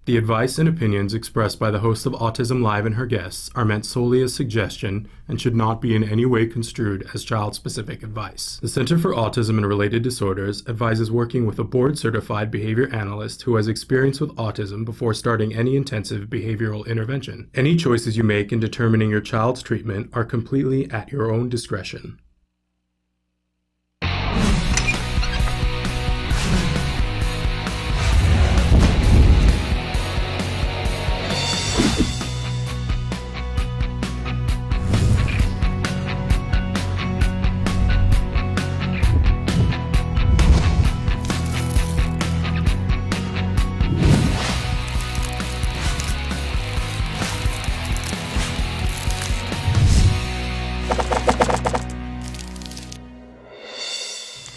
The advice and opinions expressed by the host of Autism Live and her guests are meant solely as suggestion and should not be in any way construed as child-specific advice. The Center for Autism and Related Disorders advises working with a board-certified behavior analyst who has experience with autism before starting any intensive behavioral intervention. Any choices you make in determining your child's treatment are completely at your own discretion.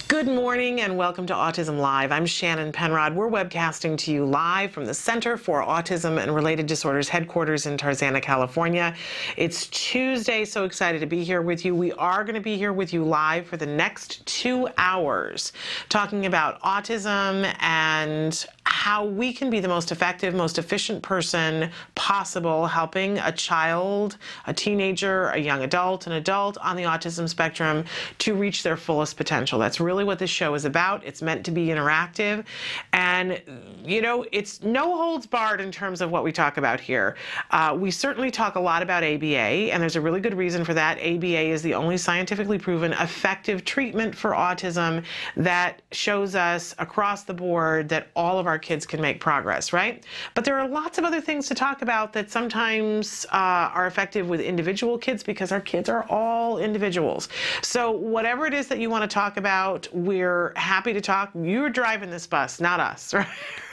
Good morning and welcome to Autism Live. I'm Shannon Penrod. We're webcasting to you live from the Center for Autism and Related Disorders headquarters in Tarzana, California. It's Tuesday, so excited to be here with you. We are going to be here with you live for the next 2 hours talking about autism and how we can be the most effective, most efficient person possible helping a child, a teenager, a young adult, an adult on the autism spectrum to reach their fullest potential. That's really what this show is about. It's meant to be interactive, and you know, it's no holds barred in terms of what we talk about here. We certainly talk a lot about ABA, and there's a really good reason for that. ABA is the only scientifically proven effective treatment for autism that shows us across the board that all of our kids can make progress, right? But there are lots of other things to talk about that sometimes are effective with individual kids because our kids are all individuals. So whatever it is that you want to talk about, we're happy to talk. You're driving this bus, not us, right?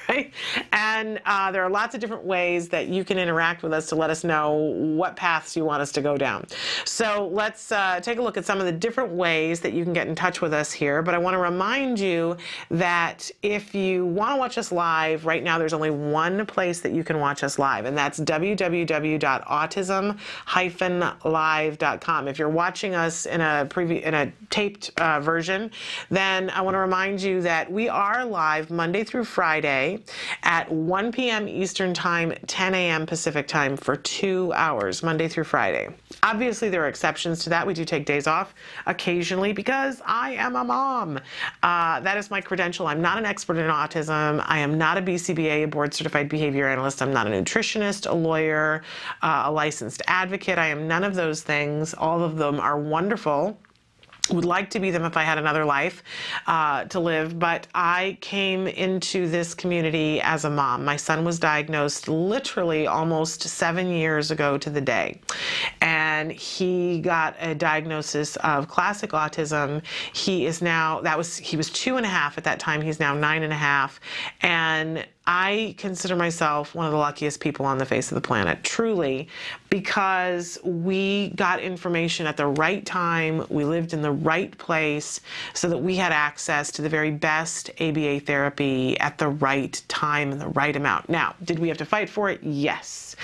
Right? And there are lots of different ways that you can interact with us to let us know what paths you want us to go down. So let's take a look at some of the different ways that you can get in touch with us here. But I want to remind you that if you want to watch us live, right now there's only one place that you can watch us live, and that's www.autism-live.com. If you're watching us in a taped version, then I want to remind you that we are live Monday through Friday at 1 p.m. Eastern Time, 10 a.m. Pacific Time for 2 hours, Monday through Friday. Obviously, there are exceptions to that. We do take days off occasionally because I am a mom. That is my credential. I'm not an expert in autism. I am not a BCBA, a board-certified behavior analyst. I'm not a nutritionist, a lawyer, a licensed advocate. I am none of those things. All of them are wonderful. Would like to be them if I had another life to live, but I came into this community as a mom. My son was diagnosed literally almost 7 years ago to the day, and he got a diagnosis of classic autism. He is now, he was 2.5 at that time. He's now 9.5, and I consider myself one of the luckiest people on the face of the planet, truly, because we got information at the right time, we lived in the right place, so that we had access to the very best ABA therapy at the right time and the right amount. Now, did we have to fight for it? Yes.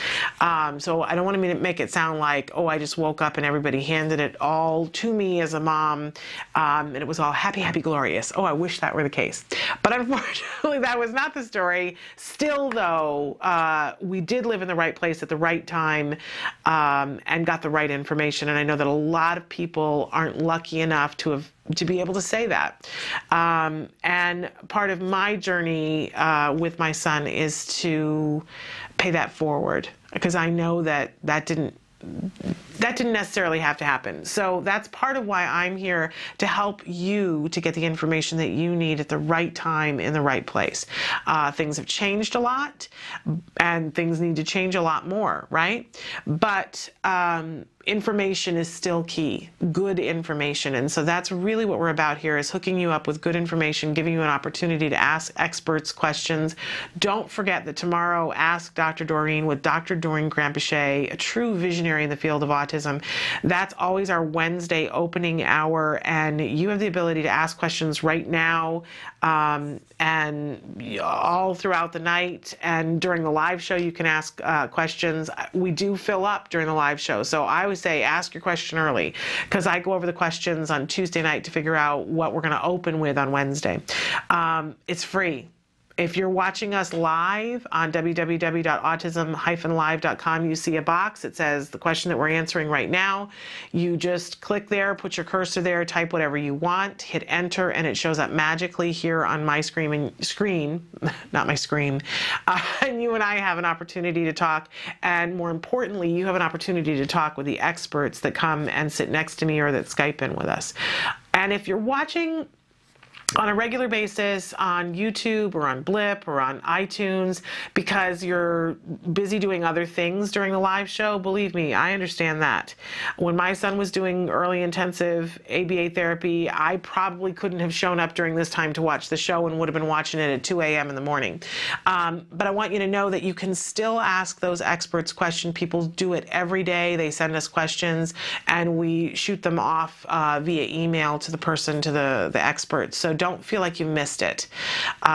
So I don't want to make it sound like, oh, I just woke up and everybody handed it all to me as a mom, and it was all happy, happy, glorious. Oh, I wish that were the case. But unfortunately, that was not the story. Still, though, we did live in the right place at the right time and got the right information. And I know that a lot of people aren't lucky enough to be able to say that. And part of my journey with my son is to pay that forward, because I know that that didn't necessarily have to happen. So that's part of why I'm here, to help you to get the information that you need at the right time in the right place. Things have changed a lot, and things need to change a lot more, right? But information is still key, good information. And so that's really what we're about here, is hooking you up with good information, giving you an opportunity to ask experts questions. Don't forget that tomorrow, Ask Dr. Doreen with Dr. Doreen Grampiche, a true visionary in the field of autism. That's always our Wednesday opening hour, and you have the ability to ask questions right now and all throughout the night. And during the live show, you can ask questions. We do fill up during the live show, so I always say ask your question early, because I go over the questions on Tuesday night to figure out what we're going to open with on Wednesday. It's free. If you're watching us live on www.autism-live.com, you see a box. It says the question that we're answering right now. You just click there, put your cursor there, type whatever you want, hit enter, and it shows up magically here on my screen, not my screen. And you and I have an opportunity to talk. And more importantly, you have an opportunity to talk with the experts that come and sit next to me or that Skype in with us. And if you're watching on a regular basis on YouTube or on Blip or on iTunes because you're busy doing other things during the live show, believe me, I understand that. When my son was doing early intensive ABA therapy, I probably couldn't have shown up during this time to watch the show and would have been watching it at 2 a.m. in the morning. But I want you to know that you can still ask those experts questions. People do it every day. They send us questions and we shoot them off via email to the person, to the experts. So don't feel like you missed it.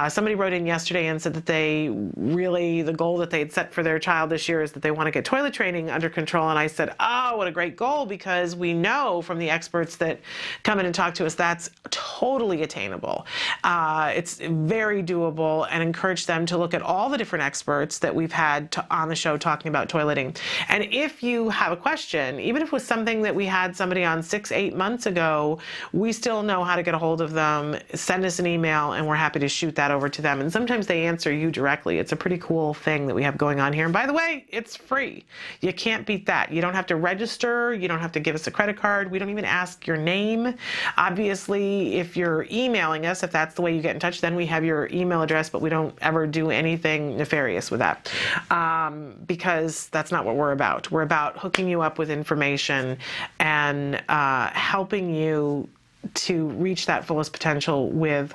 Somebody wrote in yesterday and said that the goal that they had set for their child this year is that they want to get toilet training under control. And I said, oh, what a great goal, because we know from the experts that come in and talk to us, that's totally attainable. It's very doable, and encourage them to look at all the different experts that we've had on the show talking about toileting. And if you have a question, even if it was something that we had somebody on 6-8 months ago, we still know how to get a hold of them. Send us an email and we're happy to shoot that over to them. And sometimes they answer you directly. It's a pretty cool thing that we have going on here. And by the way, it's free. You can't beat that. You don't have to register. You don't have to give us a credit card. We don't even ask your name. Obviously, if you're emailing us, if that's the way you get in touch, then we have your email address, but we don't ever do anything nefarious with that because that's not what we're about. We're about hooking you up with information and helping you to reach that fullest potential with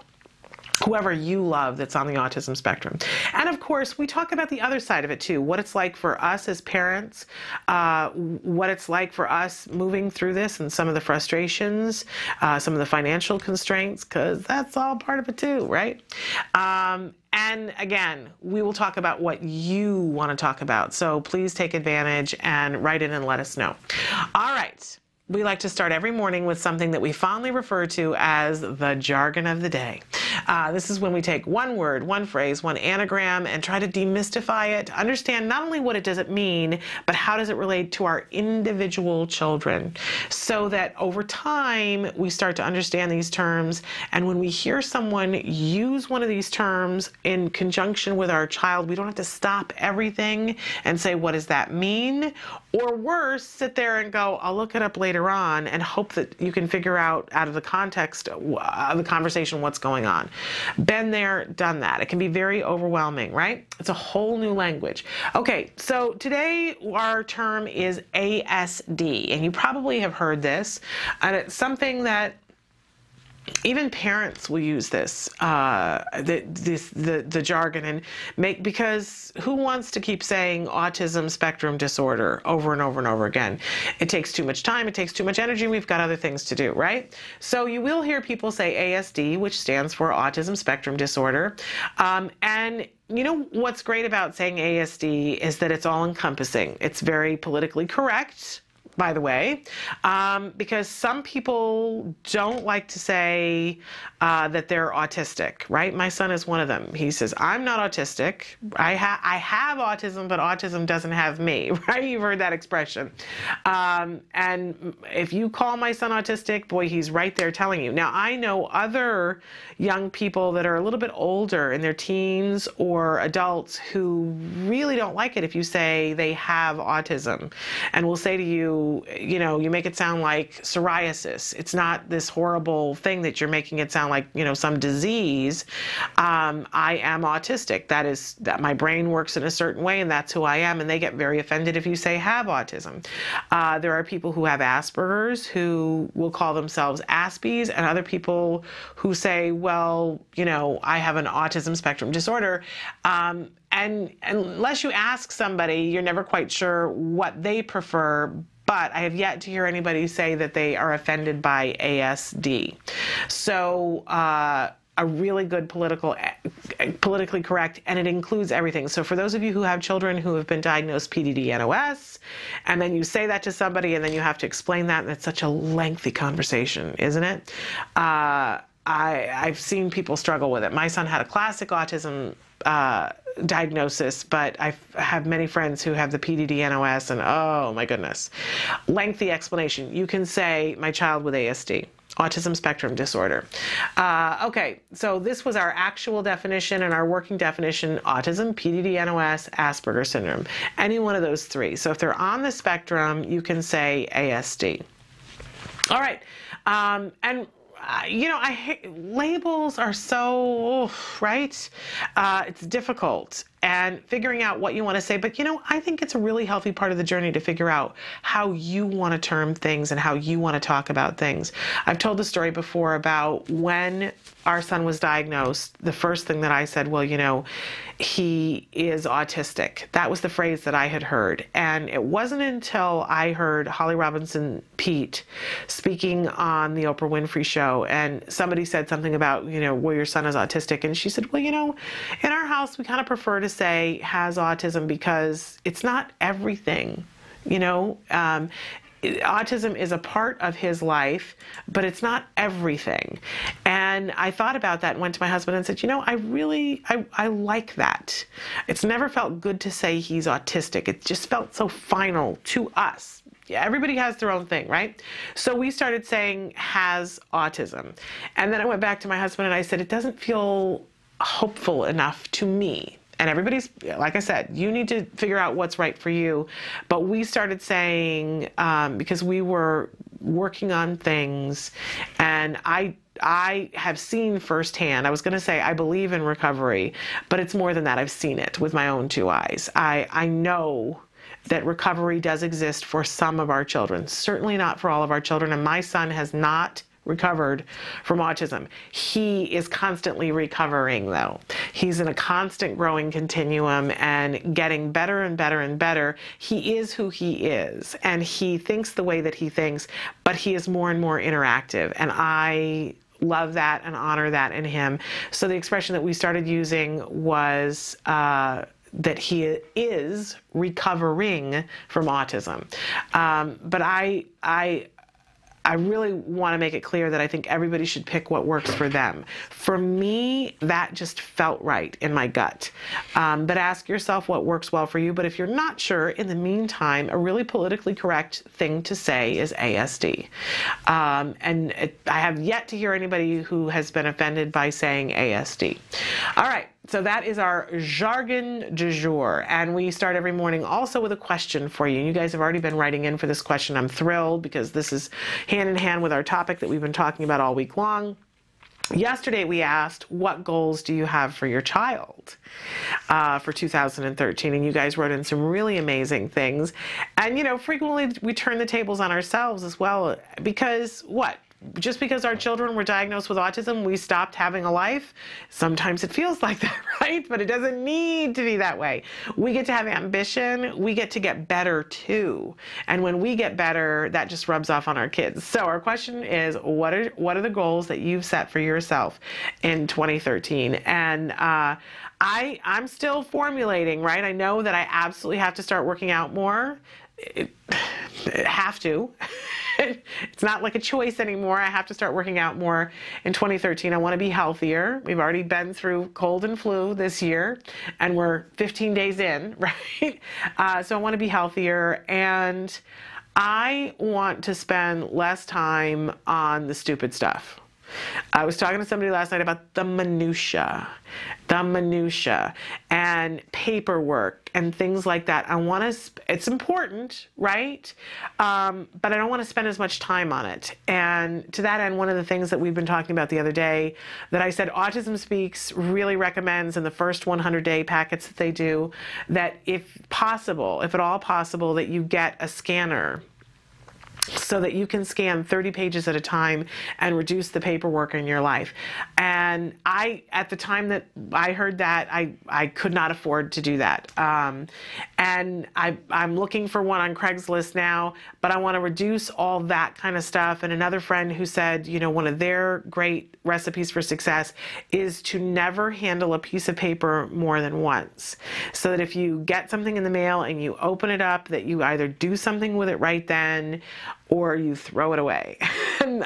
whoever you love that's on the autism spectrum. And of course, we talk about the other side of it too, what it's like for us as parents, what it's like for us moving through this and some of the frustrations, some of the financial constraints, because that's all part of it too, right? And again, we will talk about what you want to talk about. So please take advantage and write in and let us know. All right. We like to start every morning with something that we fondly refer to as the jargon of the day. This is when we take one word, one phrase, one anagram, and try to demystify it, understand not only what it does it mean, but how does it relate to our individual children, so that over time we start to understand these terms. And when we hear someone use one of these terms in conjunction with our child, we don't have to stop everything and say, what does that mean? Or worse, sit there and go, I'll look it up later on, and hope that you can figure out of the context of the conversation what's going on. Been there, done that. It can be very overwhelming, right? It's a whole new language. Okay, so today our term is ASD, and you probably have heard this, and it's something that even parents will use this, the jargon, and because who wants to keep saying autism spectrum disorder over and over and over again? It takes too much time, it takes too much energy, we've got other things to do, right? So you will hear people say ASD, which stands for autism spectrum disorder. And you know what's great about saying ASD is that it's all encompassing. It's very politically correct, by the way, because some people don't like to say that they're autistic, right? My son is one of them. He says, I'm not autistic. I have autism, but autism doesn't have me, right? You've heard that expression. And if you call my son autistic, boy, he's right there telling you. Now, I know other young people that are a little bit older in their teens or adults who really don't like it if you say they have autism, and will say to you, you know, you make it sound like psoriasis. It's not this horrible thing that you're making it sound like, you know, some disease. I am autistic. That my brain works in a certain way, and that's who I am. And they get very offended if you say have autism. There are people who have Asperger's who will call themselves Aspies, and other people who say, well, you know, I have an autism spectrum disorder. And unless you ask somebody, you're never quite sure what they prefer. But I have yet to hear anybody say that they are offended by ASD. So a really good politically correct, and it includes everything. So for those of you who have children who have been diagnosed PDD-NOS, and then you say that to somebody, and then you have to explain that, and it's such a lengthy conversation, isn't it? I've seen people struggle with it. My son had a classic autism diagnosis, but I have many friends who have the PDD-NOS, and oh my goodness, lengthy explanation. You can say my child with ASD. Autism Spectrum Disorder. Okay, so this was our actual definition and our working definition: autism, PDD-NOS, Asperger's syndrome. Any one of those three. So if they're on the spectrum, you can say ASD. All right, and you know, labels are so, right? It's difficult, and figuring out what you want to say. But, you know, I think it's a really healthy part of the journey to figure out how you want to term things and how you want to talk about things. I've told the story before about when our son was diagnosed. The first thing that I said, well, you know, he is autistic. That was the phrase that I had heard. And it wasn't until I heard Holly Robinson Peete speaking on the Oprah Winfrey Show, and somebody said something about, you know, well, your son is autistic. And she said, well, you know, in our house, we kind of prefer to say has autism because it's not everything, you know. Autism is a part of his life, but it's not everything. And I thought about that and went to my husband and said, you know, I like that. It's never felt good to say he's autistic. It just felt so final to us. Yeah, everybody has their own thing, right? So we started saying has autism. And then I went back to my husband and I said, it doesn't feel hopeful enough to me. And everybody's, like I said, you need to figure out what's right for you. But we started saying, because we were working on things, and I have seen firsthand, I was going to say I believe in recovery, but it's more than that. I've seen it with my own two eyes. I know that recovery does exist for some of our children, certainly not for all of our children. And my son has not recovered from autism. He is constantly recovering, though. He's in a constant growing continuum and getting better and better and better. He is who he is, and he thinks the way that he thinks, but he is more and more interactive. And I love that and honor that in him. So the expression that we started using was that he is recovering from autism. But I really want to make it clear that I think everybody should pick what works for them. For me, that just felt right in my gut. But ask yourself what works well for you. But if you're not sure, in the meantime, a really politically correct thing to say is ASD. I have yet to hear anybody who has been offended by saying ASD. All right. So that is our jargon du jour, and we start every morning also with a question for you. You guys have already been writing in for this question. I'm thrilled because this is hand in hand with our topic that we've been talking about all week long. Yesterday we asked, what goals do you have for your child for 2013? And you guys wrote in some really amazing things. And, you know, frequently we turn the tables on ourselves as well, because what? Just because our children were diagnosed with autism, we stopped having a life? Sometimes it feels like that, right? But it doesn't need to be that way. We get to have ambition. We get to get better too. And when we get better, that just rubs off on our kids. So our question is, what are the goals that you've set for yourself in 2013? And I'm still formulating, right? I know that I absolutely have to start working out more. Have to. It's not like a choice anymore. I have to start working out more in 2013. I want to be healthier. We've already been through cold and flu this year, and we're 15 days in, right? So I want to be healthier, and I want to spend less time on the stupid stuff. I was talking to somebody last night about the minutia and paperwork and things like that. I want to, it's important, right? But I don't want to spend as much time on it. And to that end, one of the things that we've been talking about the other day that I said Autism Speaks really recommends in the first 100-day packets that they do, that if possible, if at all possible, that you get a scanner so that you can scan 30 pages at a time and reduce the paperwork in your life. And at the time that I heard that, I could not afford to do that. And I'm looking for one on Craigslist now, but I want to reduce all that kind of stuff. And another friend who said, you know, one of their great recipes for success is to never handle a piece of paper more than once. So that if you get something in the mail and you open it up, that you either do something with it right then or you throw it away.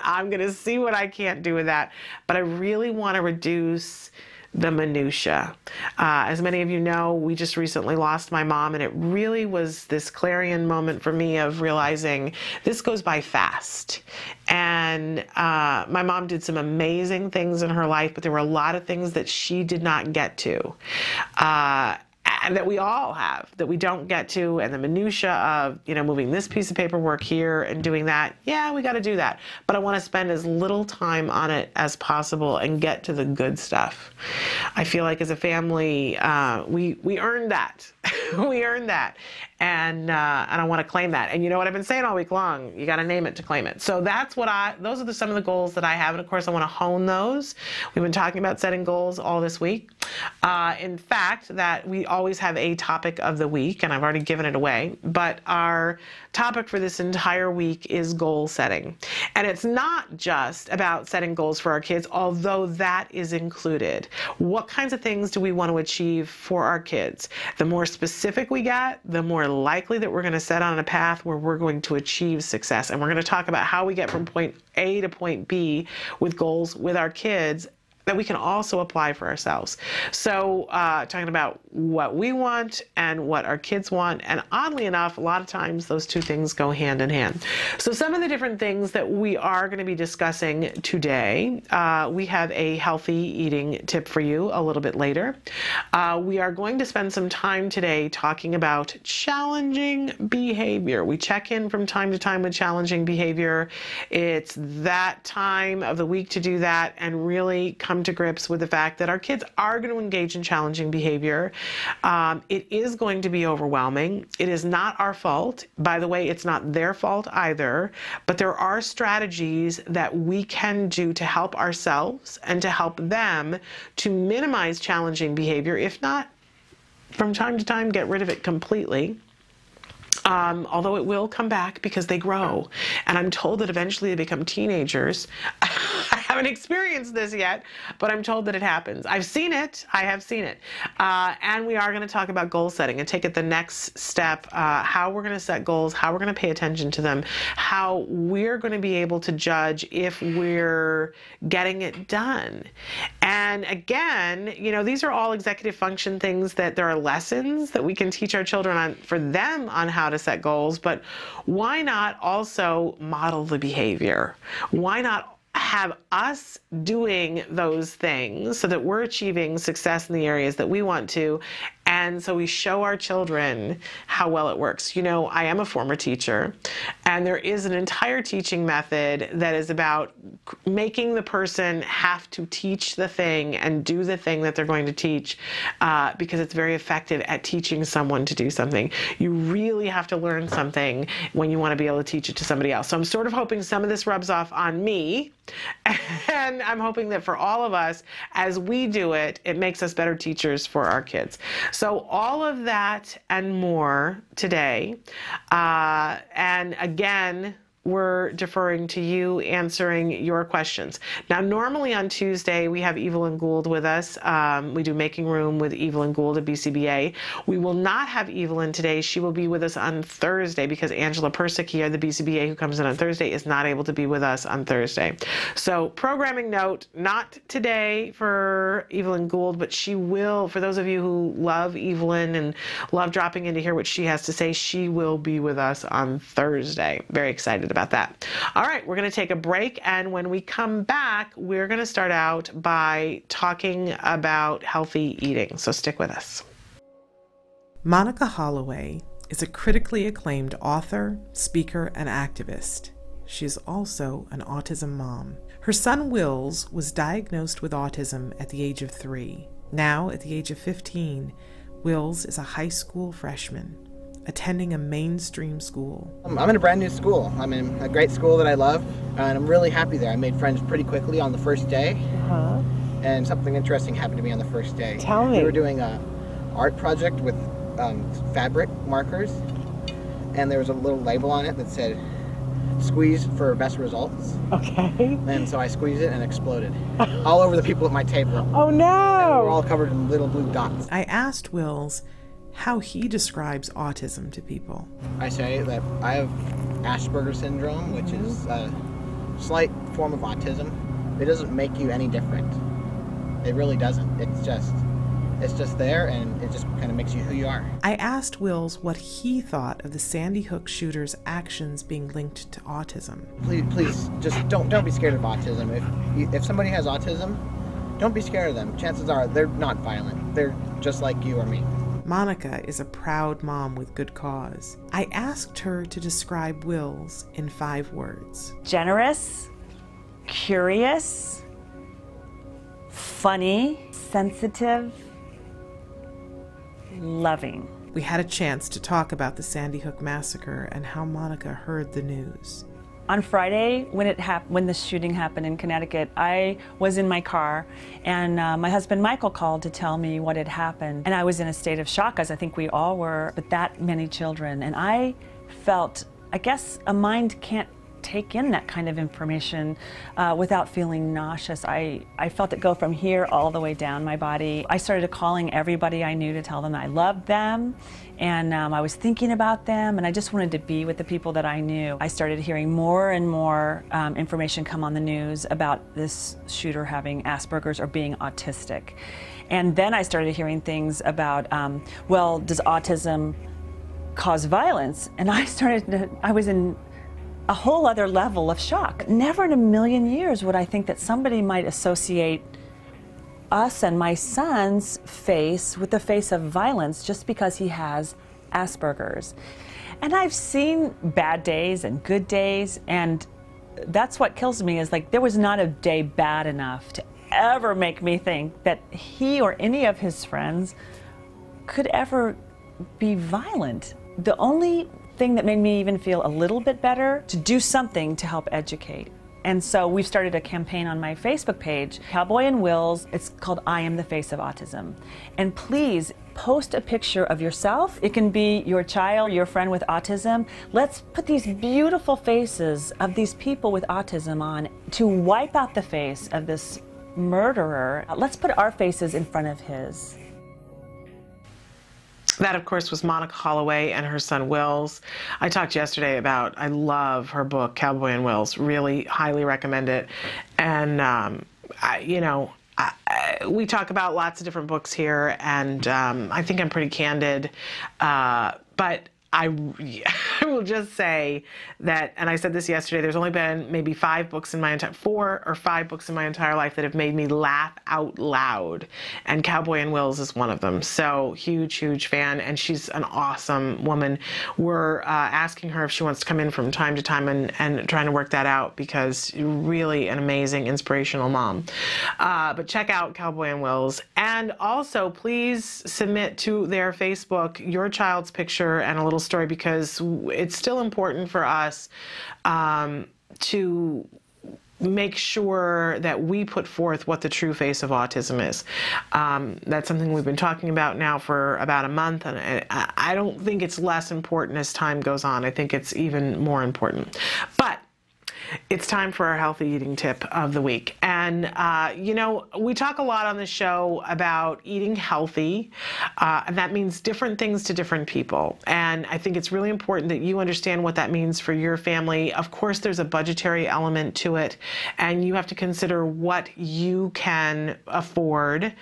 I'm going to see what I can't do with that. But I really want to reduce the minutia. As many of you know, we just recently lost my mom, and it really was this clarion moment for me of realizing this goes by fast. And my mom did some amazing things in her life, but there were a lot of things that she did not get to. And that we all have, that we don't get to, and the minutia of, moving this piece of paperwork here and doing that. Yeah, we got to do that. But I want to spend as little time on it as possible and get to the good stuff. I feel like as a family, we earned that. We earned that. And I want to claim that. And you know what I've been saying all week long? You got to name it to claim it. So those are some of the goals that I have. And of course, I want to hone those. We've been talking about setting goals all this week. In fact, that we always have a topic of the week, and I've already given it away. But our topic for this entire week is goal setting. And it's not just about setting goals for our kids, although that is included. What kinds of things do we want to achieve for our kids? The more specific we get, the more likely that we're going to set on a path where we're going to achieve success. And we're going to talk about how we get from point A to point B with goals with our kids that we can also apply for ourselves. So talking about what we want and what our kids want. And oddly enough, a lot of times those two things go hand in hand. So some of the different things that we are going to be discussing today, we have a healthy eating tip for you a little bit later. We are going to spend some time today talking about challenging behavior. We check in from time to time with challenging behavior. It's that time of the week to do that and really come to grips with the fact that our kids are going to engage in challenging behavior. It is going to be overwhelming. It is not our fault. By the way, it's not their fault either, but there are strategies that we can do to help ourselves and to help them to minimize challenging behavior, if not from time to time get rid of it completely. Although it will come back because they grow. And I'm told that eventually they become teenagers. I haven't experienced this yet, but I'm told that it happens. I've seen it. I have seen it. And we are going to talk about goal setting and take it the next step, how we're going to set goals, how we're going to pay attention to them, how we're going to be able to judge if we're getting it done. And again, these are all executive function things that there are lessons that we can teach our children on for them on how to set goals, but why not also model the behavior? Why not have us doing those things so that we're achieving success in the areas that we want to, and so we show our children how well it works. I am a former teacher, and there is an entire teaching method that is about making the person have to teach the thing and do the thing that they're going to teach, because it's very effective at teaching someone to do something. You really have to learn something when you want to be able to teach it to somebody else. So I'm sort of hoping some of this rubs off on me, and I'm hoping that for all of us, as we do it, it makes us better teachers for our kids. So all of that and more today. And again, we're deferring to you answering your questions. Now, normally on Tuesday, we have Evelyn Gould with us. We do Making Room with Evelyn Gould at BCBA. We will not have Evelyn today. She will be with us on Thursday because Angela Persick here, the BCBA who comes in on Thursday, is not able to be with us on Thursday. So programming note, not today for Evelyn Gould, but she will, for those of you who love Evelyn and love dropping in to hear what she has to say, she will be with us on Thursday. Very excited about that. All right, we're going to take a break, and when we come back, we're going to start out by talking about healthy eating. So stick with us. Monica Holloway is a critically acclaimed author, speaker, and activist. She is also an autism mom. Her son Wills was diagnosed with autism at the age of 3. Now, at the age of 15, Wills is a high school freshman, attending a mainstream school. I'm in a brand new school. I'm in a great school that I love, and I'm really happy there. I made friends pretty quickly on the first day, and something interesting happened to me on the first day. Tell me. We were doing an art project with fabric markers, and there was a little label on it that said, "Squeeze for best results." Okay. And so I squeezed it and it exploded all over the people at my table. Oh no! And we were all covered in little blue dots. I asked Wills how he describes autism to people. I say that I have Asperger's syndrome, which is slight form of autism, it doesn't make you any different. It really doesn't. It's just there, and it just kind of makes you who you are. I asked Wills what he thought of the Sandy Hook shooter's actions being linked to autism. Please, just don't be scared of autism. If somebody has autism, don't be scared of them. Chances are they're not violent. They're just like you or me. Monica is a proud mom with good cause. I asked her to describe Wills in 5 words. Generous, curious, funny, sensitive, loving. We had a chance to talk about the Sandy Hook massacre and how Monica heard the news. On Friday, when the shooting happened in Connecticut, I was in my car, and my husband Michael called to tell me what had happened. And I was in a state of shock, as I think we all were, but that many children. And I felt, I guess a mind can't take in that kind of information without feeling nauseous. I felt it go from here all the way down my body. I started calling everybody I knew to tell them I loved them, and I was thinking about them, and I just wanted to be with the people that I knew. I started hearing more and more information come on the news about this shooter having Asperger's or being autistic. And then I started hearing things about, well, does autism cause violence? And I was in a whole other level of shock. Never in a million years would I think that somebody might associate us and my son's face with the face of violence just because he has Asperger's. And I've seen bad days and good days, and that's what kills me, is like there was not a day bad enough to ever make me think that he or any of his friends could ever be violent. The only thing that made me even feel a little bit better, to do something to help educate. And so we've started a campaign on my Facebook page, Cowboy and Wills. It's called I Am the Face of Autism. And please post a picture of yourself. It can be your child, your friend with autism. Let's put these beautiful faces of these people with autism on to wipe out the face of this murderer. Let's put our faces in front of his. That, of course, was Monica Holloway and her son, Wills. I talked yesterday about, I love her book, Cowboy and Wills. Really highly recommend it. And, we talk about lots of different books here, and I think I'm pretty candid. But I will just say that, and I said this yesterday, there's only been maybe 4 or 5 books in my entire life that have made me laugh out loud, and Cowboy and Wills is one of them. So huge fan, and she's an awesome woman. We're asking her if she wants to come in from time to time and trying to work that out, because really an amazing, inspirational mom. But check out Cowboy and Wills, and also please submit to their Facebook your child's picture and a little story, because it's still important for us to make sure that we put forth what the true face of autism is. That's something we've been talking about now for about a month, and I don't think it's less important as time goes on. I think it's even more important. But it's time for our healthy eating tip of the week. And, we talk a lot on the show about eating healthy, and that means different things to different people. And I think it's really important that you understand what that means for your family. Of course, there's a budgetary element to it, and you have to consider what you can afford.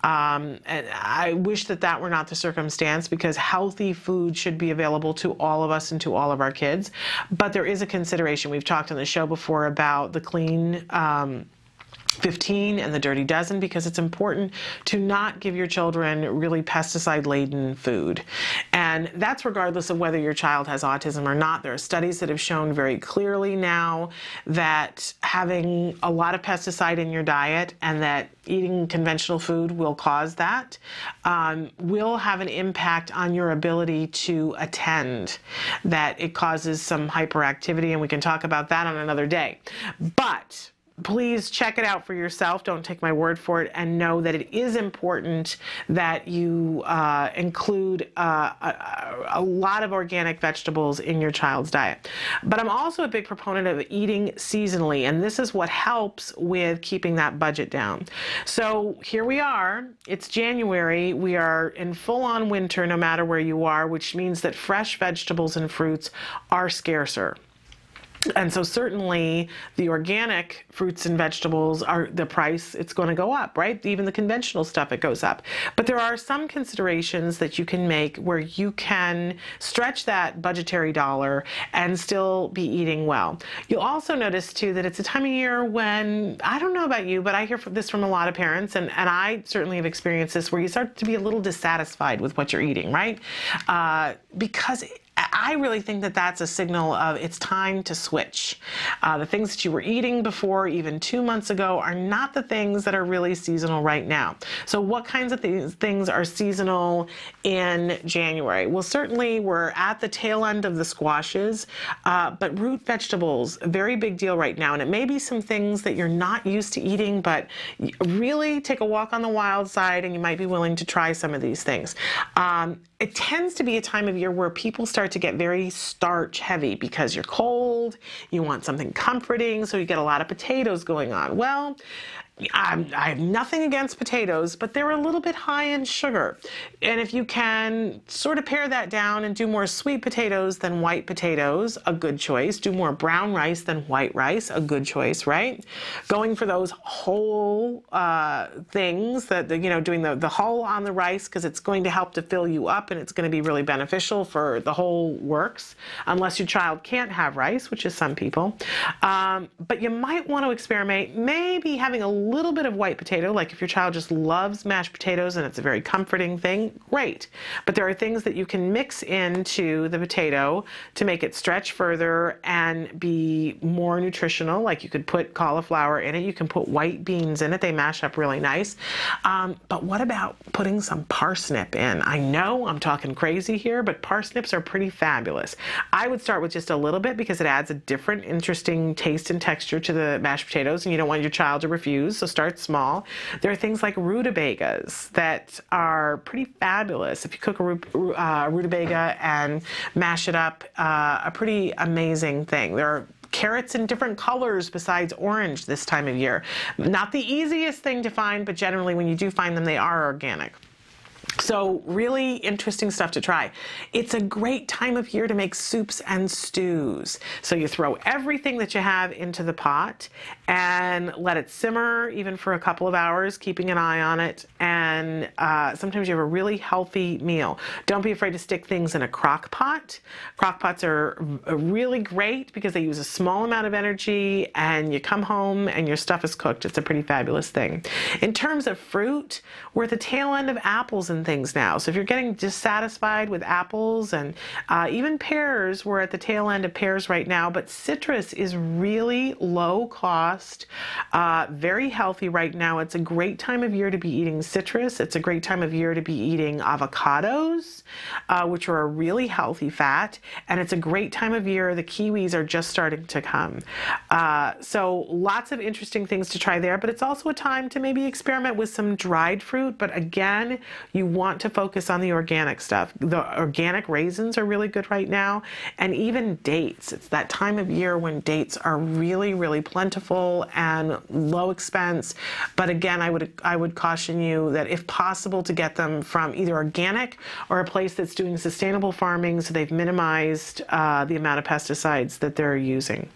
And I wish that were not the circumstance, because healthy food should be available to all of us and to all of our kids. But there is a consideration. We've talked on the show before about the clean 15 and the dirty dozen, because it's important to not give your children really pesticide-laden food. And that's regardless of whether your child has autism or not. There are studies that have shown very clearly now that having a lot of pesticide in your diet and that eating conventional food will cause that, will have an impact on your ability to attend, that it causes some hyperactivity, and we can talk about that on another day. But please check it out for yourself. Don't take my word for it, and know that it is important that you include a lot of organic vegetables in your child's diet. But I'm also a big proponent of eating seasonally, and this is what helps with keeping that budget down. So here we are. It's January. We are in full-on winter no matter where you are, which means that fresh vegetables and fruits are scarcer. And so certainly the organic fruits and vegetables are the price, it's going to go up, right? Even the conventional stuff, it goes up. But there are some considerations that you can make where you can stretch that budgetary dollar and still be eating well. You'll also notice too that it's a time of year when, I don't know about you, but I hear this from a lot of parents, and I certainly have experienced this, where you start to be a little dissatisfied with what you're eating, right? Because I really think that that's a signal of it's time to switch. The things that you were eating before, even 2 months ago, are not the things that are really seasonal right now. So what kinds of things are seasonal in January? Well, certainly we're at the tail end of the squashes, but root vegetables, a very big deal right now. And it may be some things that you're not used to eating, but really take a walk on the wild side and you might be willing to try some of these things. It tends to be a time of year where people start to get very starch heavy because you're cold, you want something comforting, so you get a lot of potatoes going on. Well, I have nothing against potatoes, but they're a little bit high in sugar. And if you can sort of pare that down and do more sweet potatoes than white potatoes, a good choice. Do more brown rice than white rice, a good choice, right? Going for those whole things, that doing the hull on the rice, because it's going to help to fill you up and it's going to be really beneficial for the whole works, unless your child can't have rice, which is some people. But you might want to experiment, maybe having a little bit of white potato, like if your child just loves mashed potatoes and it's a very comforting thing, great. But there are things that you can mix into the potato to make it stretch further and be more nutritional. Like you could put cauliflower in it, you can put white beans in it, they mash up really nice. But what about putting some parsnip in? I know I'm talking crazy here, but parsnips are pretty fabulous. I would start with just a little bit because it adds a different, interesting taste and texture to the mashed potatoes, and you don't want your child to refuse. So start small. There are things like rutabagas that are pretty fabulous. If you cook a rutabaga and mash it up, a pretty amazing thing. There are carrots in different colors besides orange this time of year. Not the easiest thing to find, but generally when you do find them, they are organic. So really interesting stuff to try. It's a great time of year to make soups and stews. So you throw everything that you have into the pot and let it simmer even for a couple of hours, keeping an eye on it. And sometimes you have a really healthy meal. Don't be afraid to stick things in a crock pot. Crock pots are really great because they use a small amount of energy and you come home and your stuff is cooked. It's a pretty fabulous thing. In terms of fruit, we're at the tail end of apples and things now. So if you're getting dissatisfied with apples and even pears, we're at the tail end of pears right now, but citrus is really low cost, very healthy right now. It's a great time of year to be eating citrus. It's a great time of year to be eating avocados, which are a really healthy fat, and it's a great time of year. The kiwis are just starting to come. So lots of interesting things to try there, but it's also a time to maybe experiment with some dried fruit, but again, you want to focus on the organic stuff. The organic raisins are really good right now, and even dates. It's that time of year when dates are really, really plentiful and low expense. But again, I would caution you that if possible to get them from either organic or a place that's doing sustainable farming so they've minimized the amount of pesticides that they're using.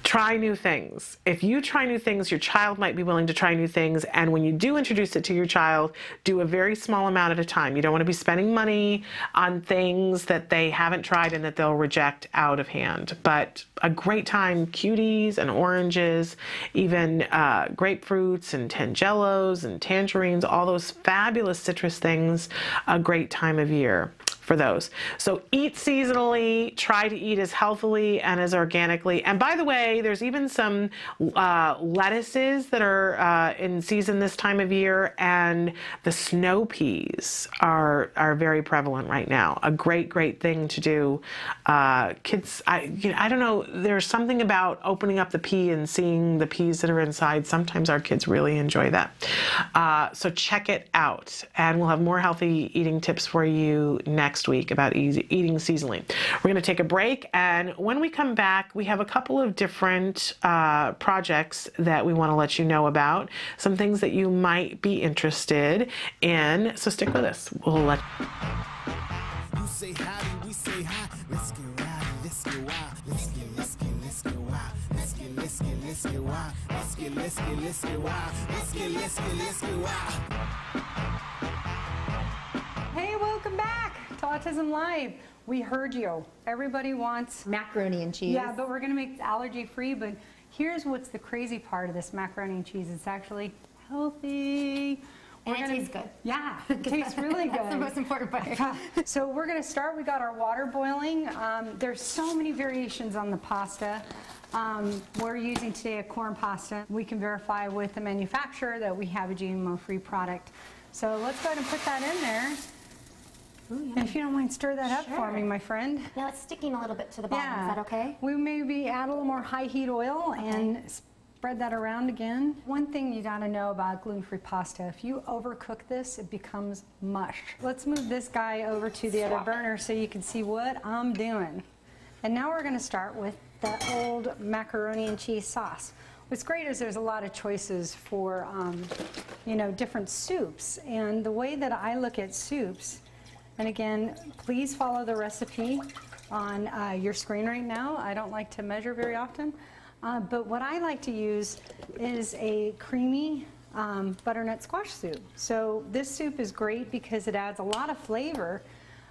Try new things. If you try new things, your child might be willing to try new things, and when you do introduce it to your child, do a very small amount at a time. You don't want to be spending money on things that they haven't tried and that they'll reject out of hand. But a great time, cuties and oranges, even grapefruits and tangelos and tangerines, all those fabulous citrus things, a great time of year for those. So eat seasonally, try to eat as healthily and as organically. And by the way, there's even some lettuces that are in season this time of year, and the snow peas are very prevalent right now. A great thing to do. Kids, I don't know, there's something about opening up the pea and seeing the peas that are inside. Sometimes our kids really enjoy that. So check it out, and we'll have more healthy eating tips for you next week about eating seasonally. We're going to take a break, and when we come back, we have a couple of different projects that we want to let you know about, some things that you might be interested in, so stick with us. We'll let you say howdy, we say hi. Let's get rowdy, let's let's get wild. Let's get wild. Let's get wild. Let's get wild. Let's get wild. Let's get wild. Hey, welcome back to Autism Live. We heard you. Everybody wants macaroni and cheese. Yeah, but we're gonna make it allergy free. But here's what's the crazy part of this macaroni and cheese. It's actually healthy. And it tastes good. Yeah, it tastes really good. That's the most important part. So we're gonna start, we got our water boiling. There's so many variations on the pasta. We're using today a corn pasta. We can verify with the manufacturer that we have a GMO-free product. So let's go ahead and put that in there. Ooh, and if you don't mind, stir that up for me, my friend. Now it's sticking a little bit to the bottom. Yeah. Is that okay? We maybe add a little more high heat oil and spread that around again. One thing you gotta know about gluten-free pasta, if you overcook this, it becomes mush. Let's move this guy over to the other burner so you can see what I'm doing. And now we're gonna start with the old macaroni and cheese sauce. What's great is there's a lot of choices for, you know, different soups. And the way that I look at soups, and again, please follow the recipe on your screen right now. I don't like to measure very often. But what I like to use is a creamy butternut squash soup. So this soup is great because it adds a lot of flavor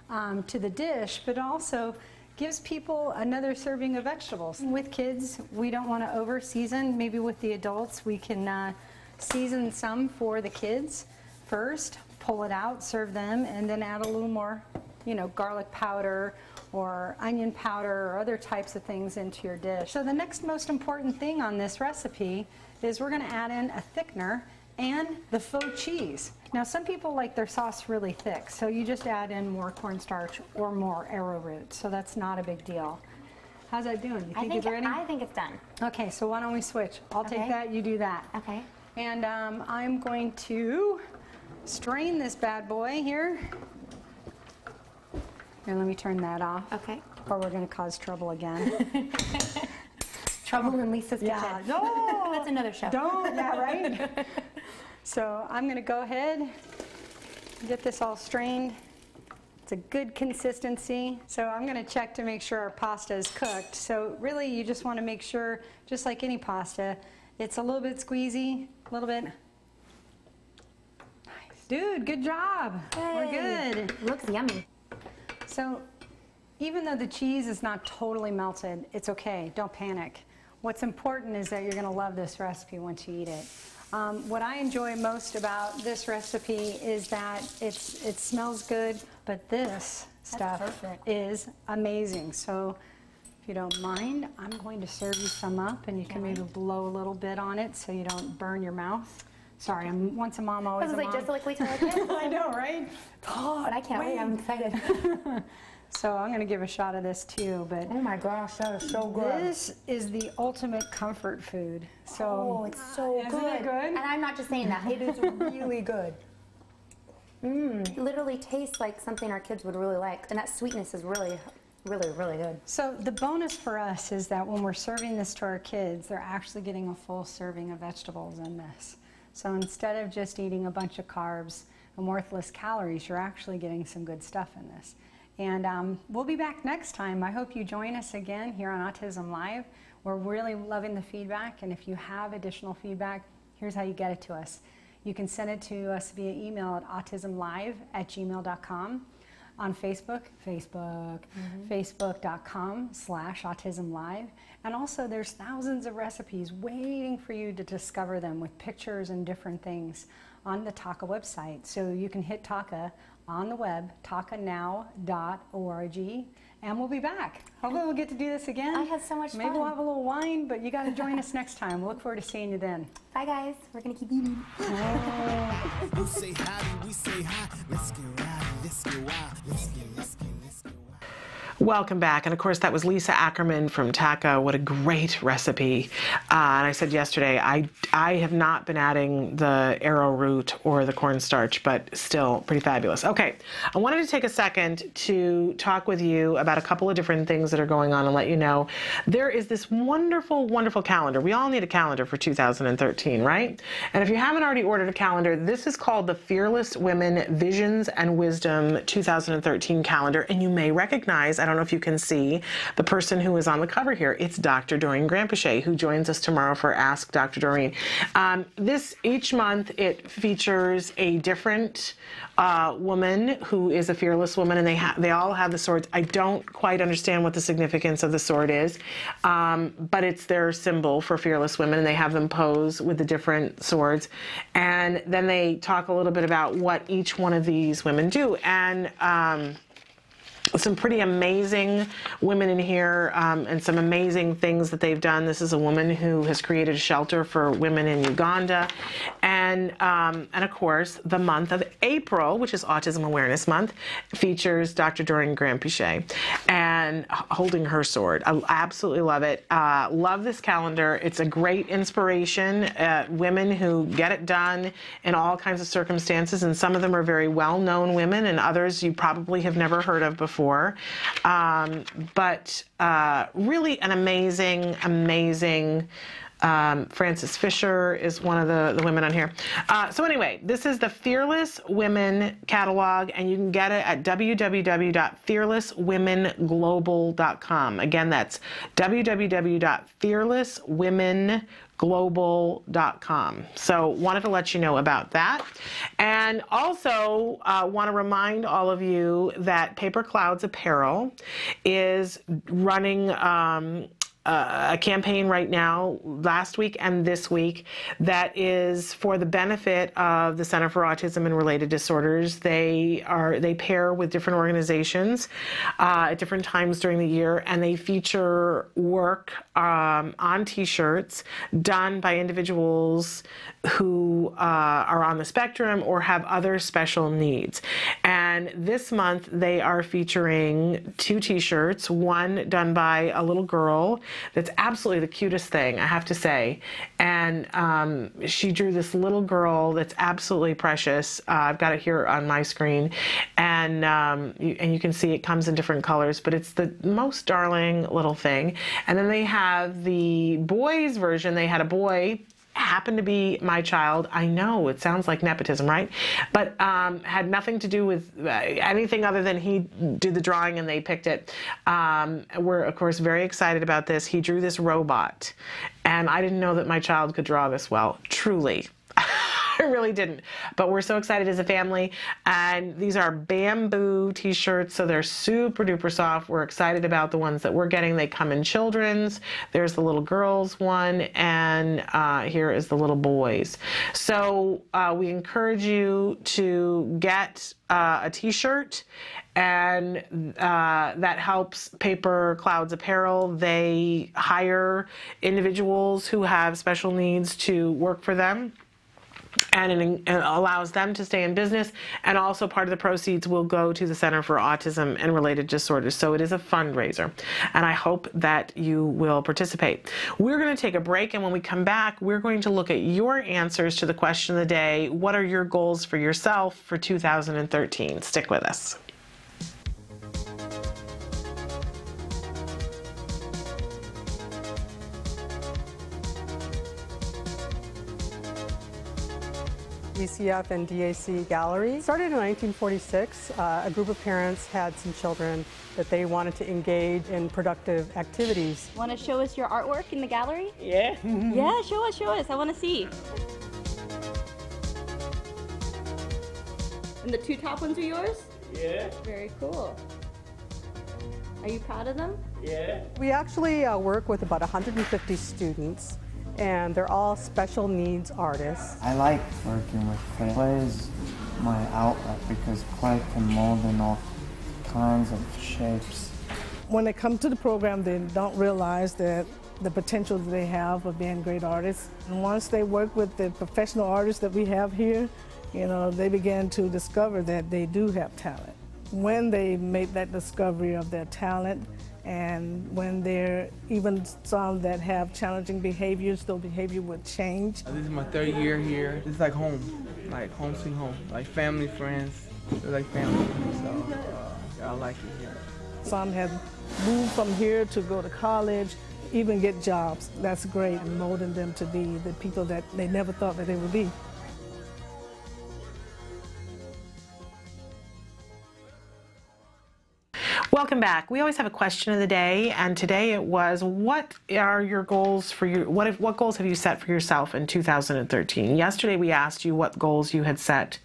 to the dish, but also gives people another serving of vegetables. With kids, we don't want to over season. Maybe with the adults, we can season some for the kids first, pull it out, serve them, and then add a little more, you know, garlic powder or onion powder or other types of things into your dish. So the next most important thing on this recipe is we're going to add in a thickener and the faux cheese. Now some people like their sauce really thick, so you just add in more cornstarch or more arrowroot, so that's not a big deal. How's that doing? You think it's ready? I think it's done. Okay, so why don't we switch? I'll take that, you do that. Okay. And I'm going to strain this bad boy here. Here, let me turn that off. Okay. Or we're going to cause trouble again. Trouble in Lisa's kitchen. Yeah, no! That's another show. Don't, yeah, right? So I'm going to go ahead and get this all strained. It's a good consistency. So I'm going to check to make sure our pasta is cooked. So really you just want to make sure, just like any pasta, it's a little bit squeezy, a little bit. Nice. Dude, good job. Hey. We're good. It looks yummy. So even though the cheese is not totally melted, it's okay. Don't panic. What's important is that you're going to love this recipe once you eat it. What I enjoy most about this recipe is that it smells good, but this stuff is amazing. So if you don't mind, I'm going to serve you some up, and you can maybe blow a little bit on it so you don't burn your mouth. Sorry, I'm once a mom, always a mom. Just like we tell our kids. I know, right? Oh, I can't wait. I'm excited. So I'm going to give a shot of this too, but oh my gosh, that is so good. This is the ultimate comfort food. So oh, it's so isn't good. It good? And I'm not just saying that. It is really good. It literally tastes like something our kids would really like, and that sweetness is really, really, really good. So the bonus for us is that when we're serving this to our kids, they're actually getting a full serving of vegetables in this. So instead of just eating a bunch of carbs and worthless calories, you're actually getting some good stuff in this. And we'll be back next time. I hope you join us again here on Autism Live. We're really loving the feedback, and if you have additional feedback, here's how you get it to us. You can send it to us via email at autismlive@gmail.com. On Facebook, facebook.com/autismlive. And also there's thousands of recipes waiting for you to discover them with pictures and different things on the TACA website. So you can hit TACA on the web, tacanow.org, and we'll be back. Hopefully we'll get to do this again. I had so much fun. Maybe we'll have a little wine, but you got to join us next time. We'll look forward to seeing you then. Bye guys, we're gonna keep eating. You say howdy, we say hi. Let's get rowdy, let's get wild. Let's get wild. Welcome back. And of course, that was Lisa Ackerman from TACA. What a great recipe. And I said yesterday, I have not been adding the arrowroot or the cornstarch, but still pretty fabulous. Okay, I wanted to take a second to talk with you about a couple of different things that are going on and let you know there is this wonderful, wonderful calendar. We all need a calendar for 2013, right? And if you haven't already ordered a calendar, this is called the Fearless Women Visions and Wisdom 2013 calendar. And you may recognize, I don't don't know if you can see the person who is on the cover here. It's Dr. Doreen Granpeche, who joins us tomorrow for Ask Dr. Doreen. Each month it features a different woman who is a fearless woman, and they all have the swords. I don't quite understand what the significance of the sword is, but it's their symbol for fearless women, and they have them pose with the different swords. And then they talk a little bit about what each one of these women do. And some pretty amazing women in here, and some amazing things that they've done. This is a woman who has created a shelter for women in Uganda. And of course, the month of April, which is Autism Awareness Month, features Dr. Doreen Granpeche and holding her sword. I absolutely love it. Love this calendar. It's a great inspiration. Women who get it done in all kinds of circumstances, and some of them are very well-known women, and others you probably have never heard of before. But really an amazing Frances Fisher is one of the women on here. So anyway, this is the Fearless Women catalog, and you can get it at www.fearlesswomenglobal.com. Again, that's www.fearlesswomenglobal.com. So wanted to let you know about that. And also want to remind all of you that Paper Clouds Apparel is running a campaign right now, last week and this week, that is for the benefit of the Center for Autism and Related Disorders. They pair with different organizations at different times during the year, and they feature work on T-shirts done by individuals who are on the spectrum or have other special needs. And this month they are featuring 2 T-shirts, one done by a little girl that's absolutely the cutest thing, I have to say. And she drew this little girl that's absolutely precious. I've got it here on my screen, and you can see it comes in different colors, but it's the most darling little thing. And then they have the boys version. They had a boy, happened to be my child. I know it sounds like nepotism, right? But had nothing to do with anything other than he did the drawing and they picked it. We're of course very excited about this. He drew this robot, and I didn't know that my child could draw this well, truly. I really didn't, but we're so excited as a family. And these are bamboo T-shirts, so they're super duper soft. We're excited about the ones that we're getting. They come in children's. There's the little girls one, and here is the little boys. So we encourage you to get a T-shirt, and that helps Paper Clouds Apparel. They hire individuals who have special needs to work for them, and it allows them to stay in business, and also part of the proceeds will go to the Center for Autism and Related Disorders. So it is a fundraiser, and I hope that you will participate. We're going to take a break, and when we come back, we're going to look at your answers to the question of the day. What are your goals for yourself for 2013? Stick with us. ECF and DAC Gallery. Started in 1946. A group of parents had some children that they wanted to engage in productive activities. Want to show us your artwork in the gallery? Yeah. Yeah, show us. I want to see. And the 2 top ones are yours? Yeah. Very cool. Are you proud of them? Yeah. We actually work with about 150 students, and they're all special needs artists. I like working with clay. Clay is my outlet because clay can mold in all kinds of shapes. When they come to the program, they don't realize that the potential that they have of being great artists. And once they work with the professional artists that we have here, you know, they begin to discover that they do have talent. When they make that discovery of their talent, and when there are even some that have challenging behaviors, their behavior would change. This is my 3rd year here. This is like home sweet home, like family, friends. They're like family, so I like it here. Some have moved from here to go to college, even get jobs. That's great, and molding them to be the people that they never thought that they would be. Welcome back. We always have a question of the day, and today it was, what are your goals for your, what goals have you set for yourself in 2013? Yesterday we asked you what goals you had set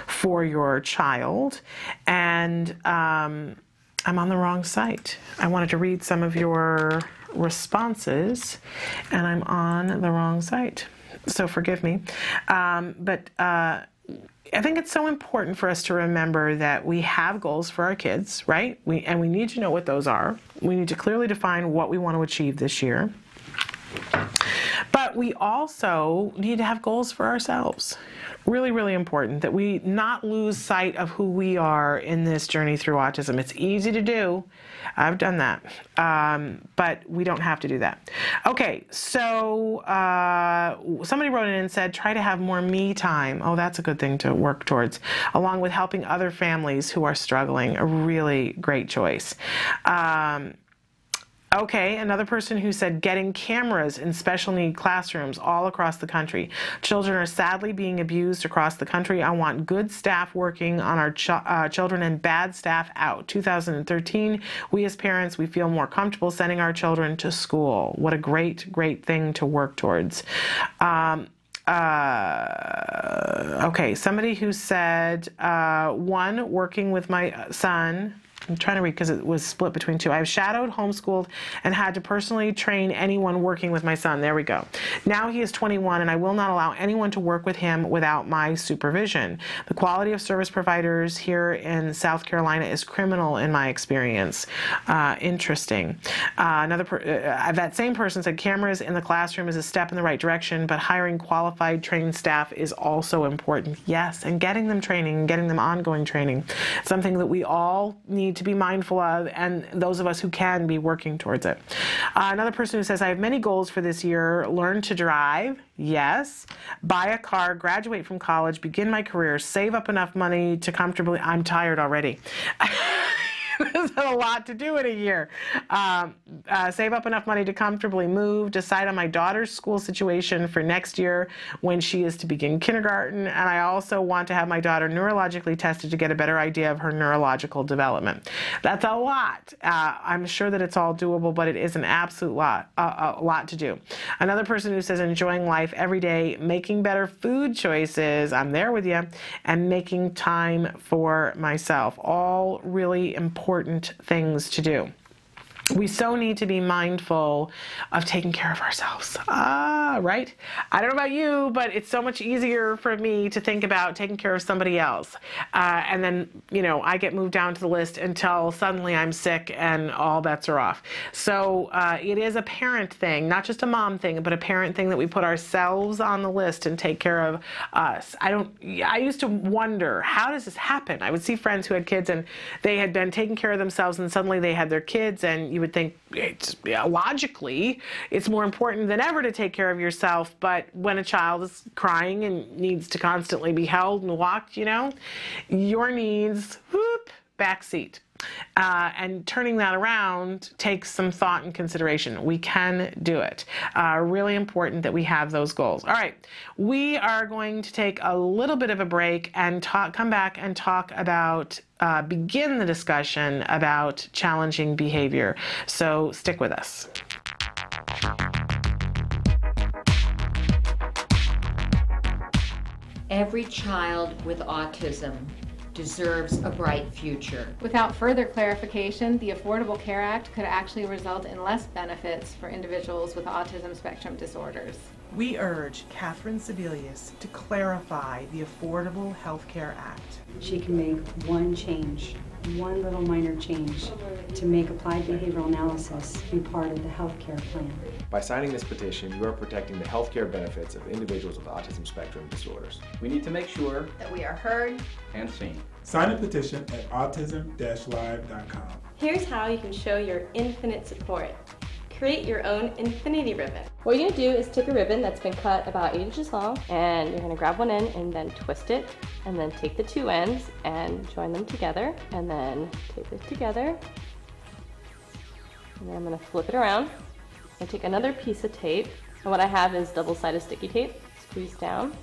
for your child, and I'm on the wrong site. I wanted to read some of your responses, and I'm on the wrong site, so forgive me. I think it's so important for us to remember that we have goals for our kids, right? And we need to know what those are. We need to clearly define what we want to achieve this year. But we also need to have goals for ourselves. Really, really important that we not lose sight of who we are in this journey through autism. It's easy to do. I've done that. But we don't have to do that. Okay, so somebody wrote in and said, try to have more me time. Oh, that's a good thing to work towards, along with helping other families who are struggling. A really great choice. Okay, another person who said getting cameras in special need classrooms all across the country. Children are sadly being abused across the country. I want good staff working on our children and bad staff out. 2013, we as parents, we feel more comfortable sending our children to school. What a great, great thing to work towards. Okay, somebody who said, one, working with my son. I'm trying to read because it was split between two. I've shadowed, homeschooled, and had to personally train anyone working with my son. There we go. Now he is 21, and I will not allow anyone to work with him without my supervision. The quality of service providers here in South Carolina is criminal in my experience. Interesting. That same person said cameras in the classroom is a step in the right direction, but hiring qualified trained staff is also important. Yes, and getting them training, getting them ongoing training. Something that we all need to be mindful of, and those of us who can be working towards it. Another person who says, I have many goals for this year. Learn to drive. Yes. Buy a car, graduate from college, begin my career, save up enough money to comfortably, I'm tired already. There's a lot to do in a year. Save up enough money to comfortably move, decide on my daughter's school situation for next year when she is to begin kindergarten, and I also want to have my daughter neurologically tested to get a better idea of her neurological development. That's a lot. I'm sure that it's all doable, but it is an absolute lot, a lot to do. Another person who says enjoying life every day, making better food choices, I'm there with you, and making time for myself. All really important things to do. We so need to be mindful of taking care of ourselves, right? I don't know about you, but it's so much easier for me to think about taking care of somebody else. And then, you know, I get moved down to the list until suddenly I'm sick and all bets are off. So it is a parent thing, not just a mom thing, but a parent thing that we put ourselves on the list and take care of us. I used to wonder, how does this happen? I would see friends who had kids and they had been taking care of themselves and suddenly they had their kids, and you would think logically it's more important than ever to take care of yourself, but when a child is crying and needs to constantly be held and walked, you know, your needs, whoop, backseat. And turning that around takes some thought and consideration. We can do it. Really important that we have those goals. All right, we are going to take a little bit of a break and come back and talk about, begin the discussion about challenging behavior. So stick with us. Every child with autism deserves a bright future. Without further clarification, the Affordable Care Act could actually result in less benefits for individuals with autism spectrum disorders. We urge Catherine Sebelius to clarify the Affordable Health Care Act. She can make one change, one little minor change, to make applied behavioral analysis be part of the health care plan. By signing this petition, you are protecting the health care benefits of individuals with autism spectrum disorders. We need to make sure that we are heard and seen. Sign a petition at autism-live.com. Here's how you can show your infinite support. Create your own infinity ribbon. What you're gonna do is take a ribbon that's been cut about 8 inches long, and you're gonna grab one end and then twist it, and then take the two ends and join them together, and then tape it together. And then I'm gonna flip it around and take another piece of tape. And what I have is double-sided sticky tape. Squeeze down.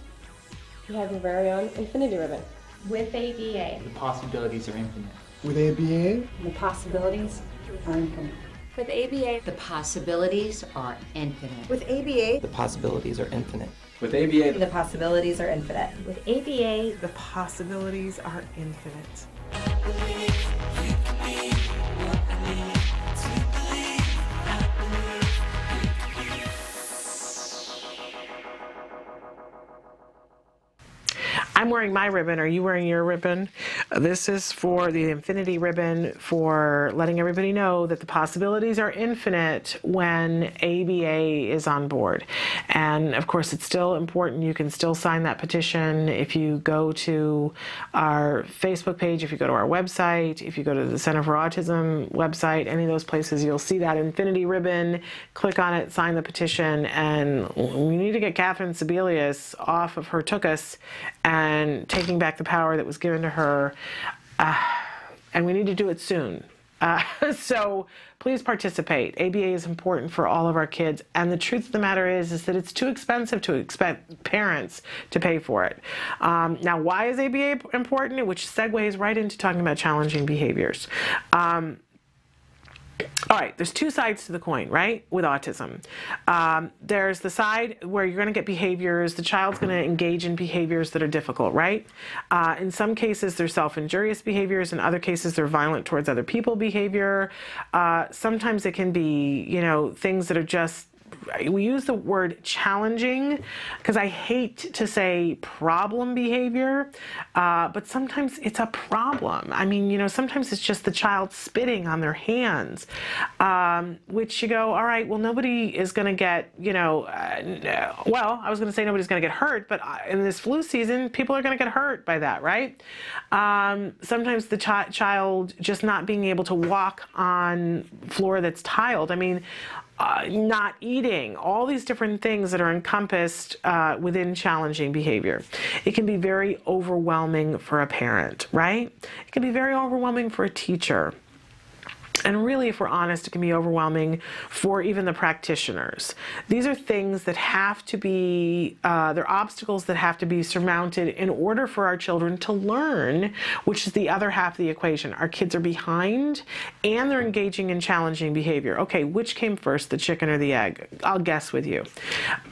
You have your very own infinity ribbon. With ABA. The possibilities are infinite. With ABA, The possibilities are infinite. With ABA. The possibilities are infinite. With ABA, The possibilities are infinite. With ABA, the possibilities are infinite. With ABA. The possibilities are infinite. I'm wearing my ribbon. Are you wearing your ribbon? This is for the infinity ribbon for letting everybody know that the possibilities are infinite when ABA is on board. And of course, it's still important. You can still sign that petition if you go to our Facebook page, if you go to our website, if you go to the Center for Autism website, any of those places, you'll see that infinity ribbon. Click on it, sign the petition, and we need to get Catherine Sebelius off of her tuchus and taking back the power that was given to her, and we need to do it soon. So please participate. ABA is important for all of our kids, and the truth of the matter is that it's too expensive to expect parents to pay for it. Now, why is ABA important? Which segues right into talking about challenging behaviors. All right, there's two sides to the coin, right, with autism. There's the side where you're going to get behaviors, the child's going to engage in behaviors that are difficult, right? In some cases, they're self-injurious behaviors. In other cases, they're violent towards other people behavior. Sometimes it can be, you know, things that are just, we use the word challenging because I hate to say problem behavior, but sometimes it's a problem. I mean, you know, sometimes it's just the child spitting on their hands, which you go, all right, well, nobody is going to get, you know, well, I was going to say nobody's going to get hurt, but in this flu season, people are going to get hurt by that, right? Sometimes the child just not being able to walk on floor that's tiled. I mean, not eating, all these different things that are encompassed within challenging behavior. It can be very overwhelming for a parent, right? It can be very overwhelming for a teacher. And really, if we're honest, it can be overwhelming for even the practitioners. These are things that have to be, they're obstacles that have to be surmounted in order for our children to learn, which is the other half of the equation. Our kids are behind and they're engaging in challenging behavior. Okay, which came first, the chicken or the egg? I'll guess with you.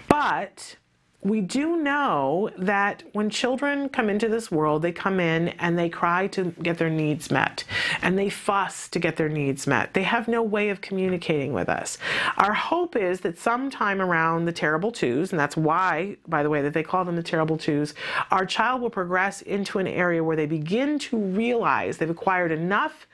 But we do know that when children come into this world, they come in and they cry to get their needs met, and they fuss to get their needs met. They have no way of communicating with us. Our hope is that sometime around the terrible twos, and that's why, by the way, that they call them the terrible twos, our child will progress into an area where they begin to realize they've acquired enough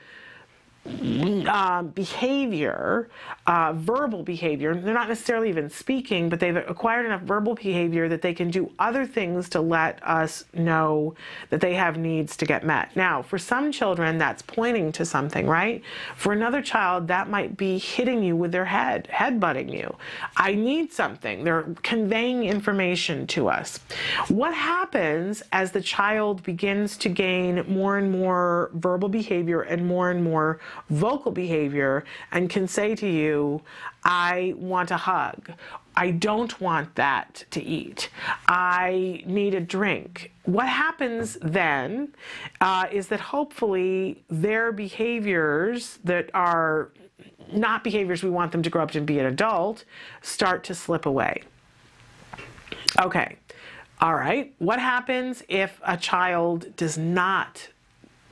behavior, verbal behavior. They're not necessarily even speaking, but they've acquired enough verbal behavior that they can do other things to let us know that they have needs to get met. Now, for some children, that's pointing to something, right? For another child, that might be hitting you with their head, headbutting you. I need something. They're conveying information to us. What happens as the child begins to gain more and more verbal behavior and more vocal behavior and can say to you, I want a hug. I don't want that to eat. I need a drink. What happens then is that hopefully their behaviors that are not behaviors we want them to grow up to be an adult start to slip away. Okay. All right. What happens if a child does not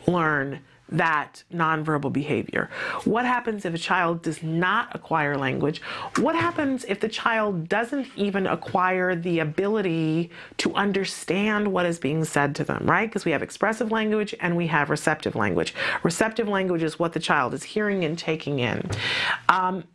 learn that nonverbal behavior? What happens if a child does not acquire language? What happens if the child doesn't even acquire the ability to understand what is being said to them, right? Because we have expressive language and we have receptive language. Receptive language is what the child is hearing and taking in.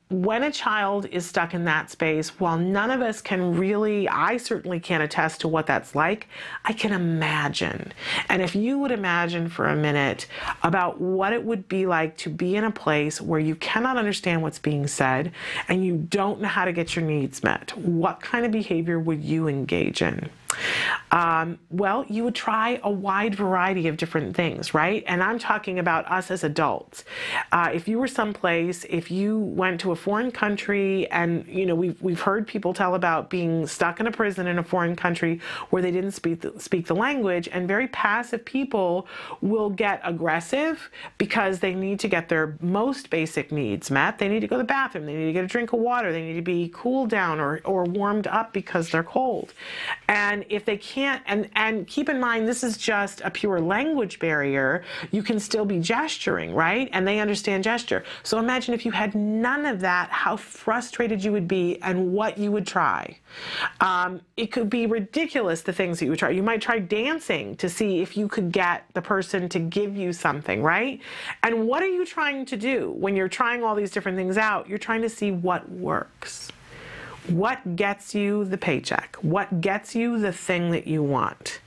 When a child is stuck in that space, while none of us can really, I certainly can't attest to what that's like, I can imagine. And if you would imagine for a minute about what it would be like to be in a place where you cannot understand what's being said and you don't know how to get your needs met, what kind of behavior would you engage in? Well, you would try a wide variety of different things, right? And I'm talking about us as adults. If you were someplace, if you went to a foreign country, and you know, we've heard people tell about being stuck in a prison in a foreign country where they didn't speak the language, and very passive people will get aggressive because they need to get their most basic needs met. They need to go to the bathroom, they need to get a drink of water, they need to be cooled down or warmed up because they're cold. And if they can't, and keep in mind, this is just a pure language barrier, you can still be gesturing, right? And they understand gesture. So imagine if you had none of that, how frustrated you would be and what you would try. It could be ridiculous, the things that you would try. You might try dancing to see if you could get the person to give you something, right? And what are you trying to do when you're trying all these different things out? You're trying to see what works. What gets you the paycheck? What gets you the thing that you want?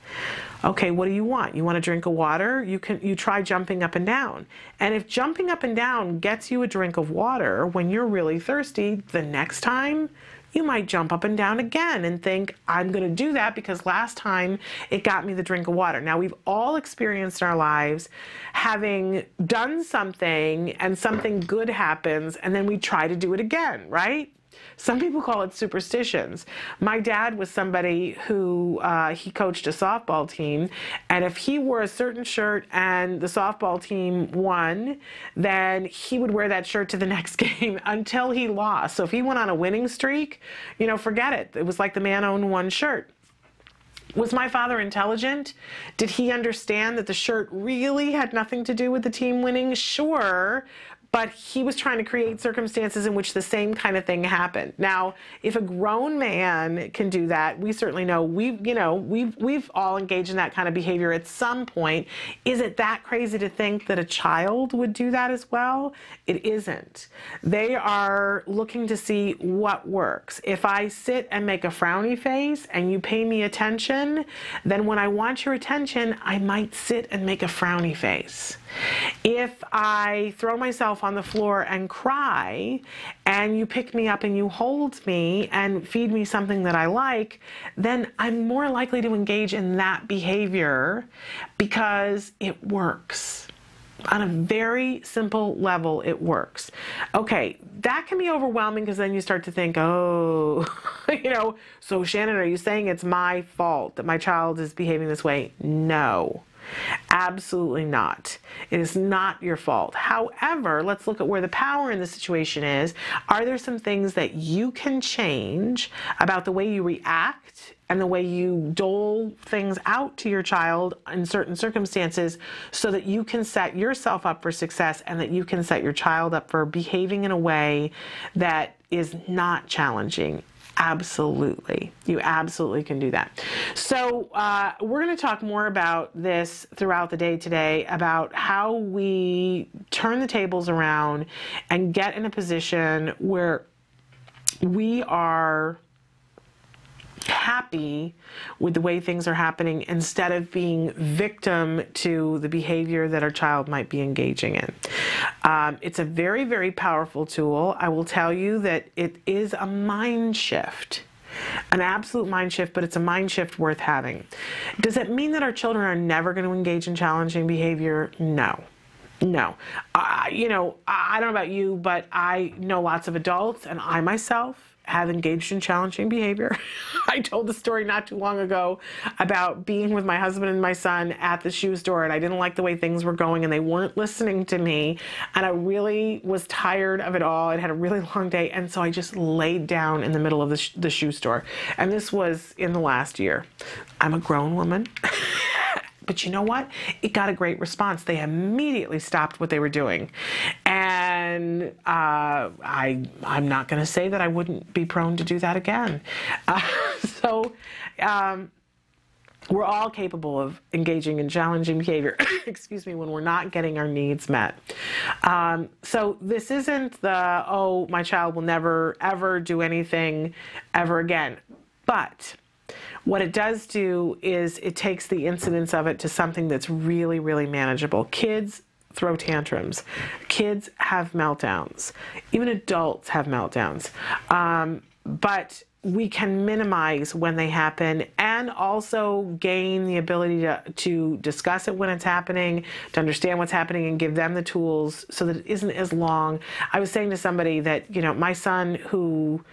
Okay, what do you want? You want a drink of water? You try jumping up and down. And if jumping up and down gets you a drink of water when you're really thirsty, the next time you might jump up and down again and think, I'm going to do that because last time it got me the drink of water. Now, we've all experienced in our lives having done something and something good happens and then we try to do it again, right? Some people call it superstitions. My dad was somebody who, he coached a softball team, and if he wore a certain shirt and the softball team won, then he would wear that shirt to the next game until he lost. So if he went on a winning streak, you know, forget it. It was like the man owned one shirt. Was my father intelligent? Did he understand that the shirt really had nothing to do with the team winning? Sure. But he was trying to create circumstances in which the same kind of thing happened. Now, if a grown man can do that, we certainly know we've all engaged in that kind of behavior at some point. Is it that crazy to think that a child would do that as well? It isn't. They are looking to see what works. If I sit and make a frowny face and you pay me attention, then when I want your attention, I might sit and make a frowny face. If I throw myself on the floor and cry, and you pick me up and you hold me and feed me something that I like, then I'm more likely to engage in that behavior because it works. On a very simple level, it works. Okay, that can be overwhelming because then you start to think, oh, so Shannon, are you saying it's my fault that my child is behaving this way? No. Absolutely not. It is not your fault. However, let's look at where the power in the situation is. Are there some things that you can change about the way you react and the way you dole things out to your child in certain circumstances so that you can set yourself up for success and that you can set your child up for behaving in a way that is not challenging? Absolutely. You absolutely can do that. So we're going to talk more about this throughout the day today, about how we turn the tables around and get in a position where we are happy with the way things are happening instead of being victim to the behavior that our child might be engaging in. It's a very, very powerful tool. I will tell you that it is a mind shift, an absolute mind shift, but it's a mind shift worth having. Does it mean that our children are never going to engage in challenging behavior? No. No. I don't know about you, but I know lots of adults, and I myself have engaged in challenging behavior. I told the story not too long ago about being with my husband and my son at the shoe store, and I didn't like the way things were going and they weren't listening to me, and I really was tired of it all. I'd had a really long day, and so I just laid down in the middle of the shoe store. And this was in the last year. I'm a grown woman. But you know what? It got a great response. They immediately stopped what they were doing. And I'm not going to say that I wouldn't be prone to do that again. We're all capable of engaging in challenging behavior, excuse me, when we're not getting our needs met. So this isn't the, oh, my child will never, ever do anything ever again. But what it does do is it takes the incidence of it to something that's really, really manageable. Kids throw tantrums. Kids have meltdowns. Even adults have meltdowns. But we can minimize when they happen and also gain the ability to discuss it when it's happening, to understand what's happening and give them the tools so that it isn't as long. I was saying to somebody that, you know, my son, who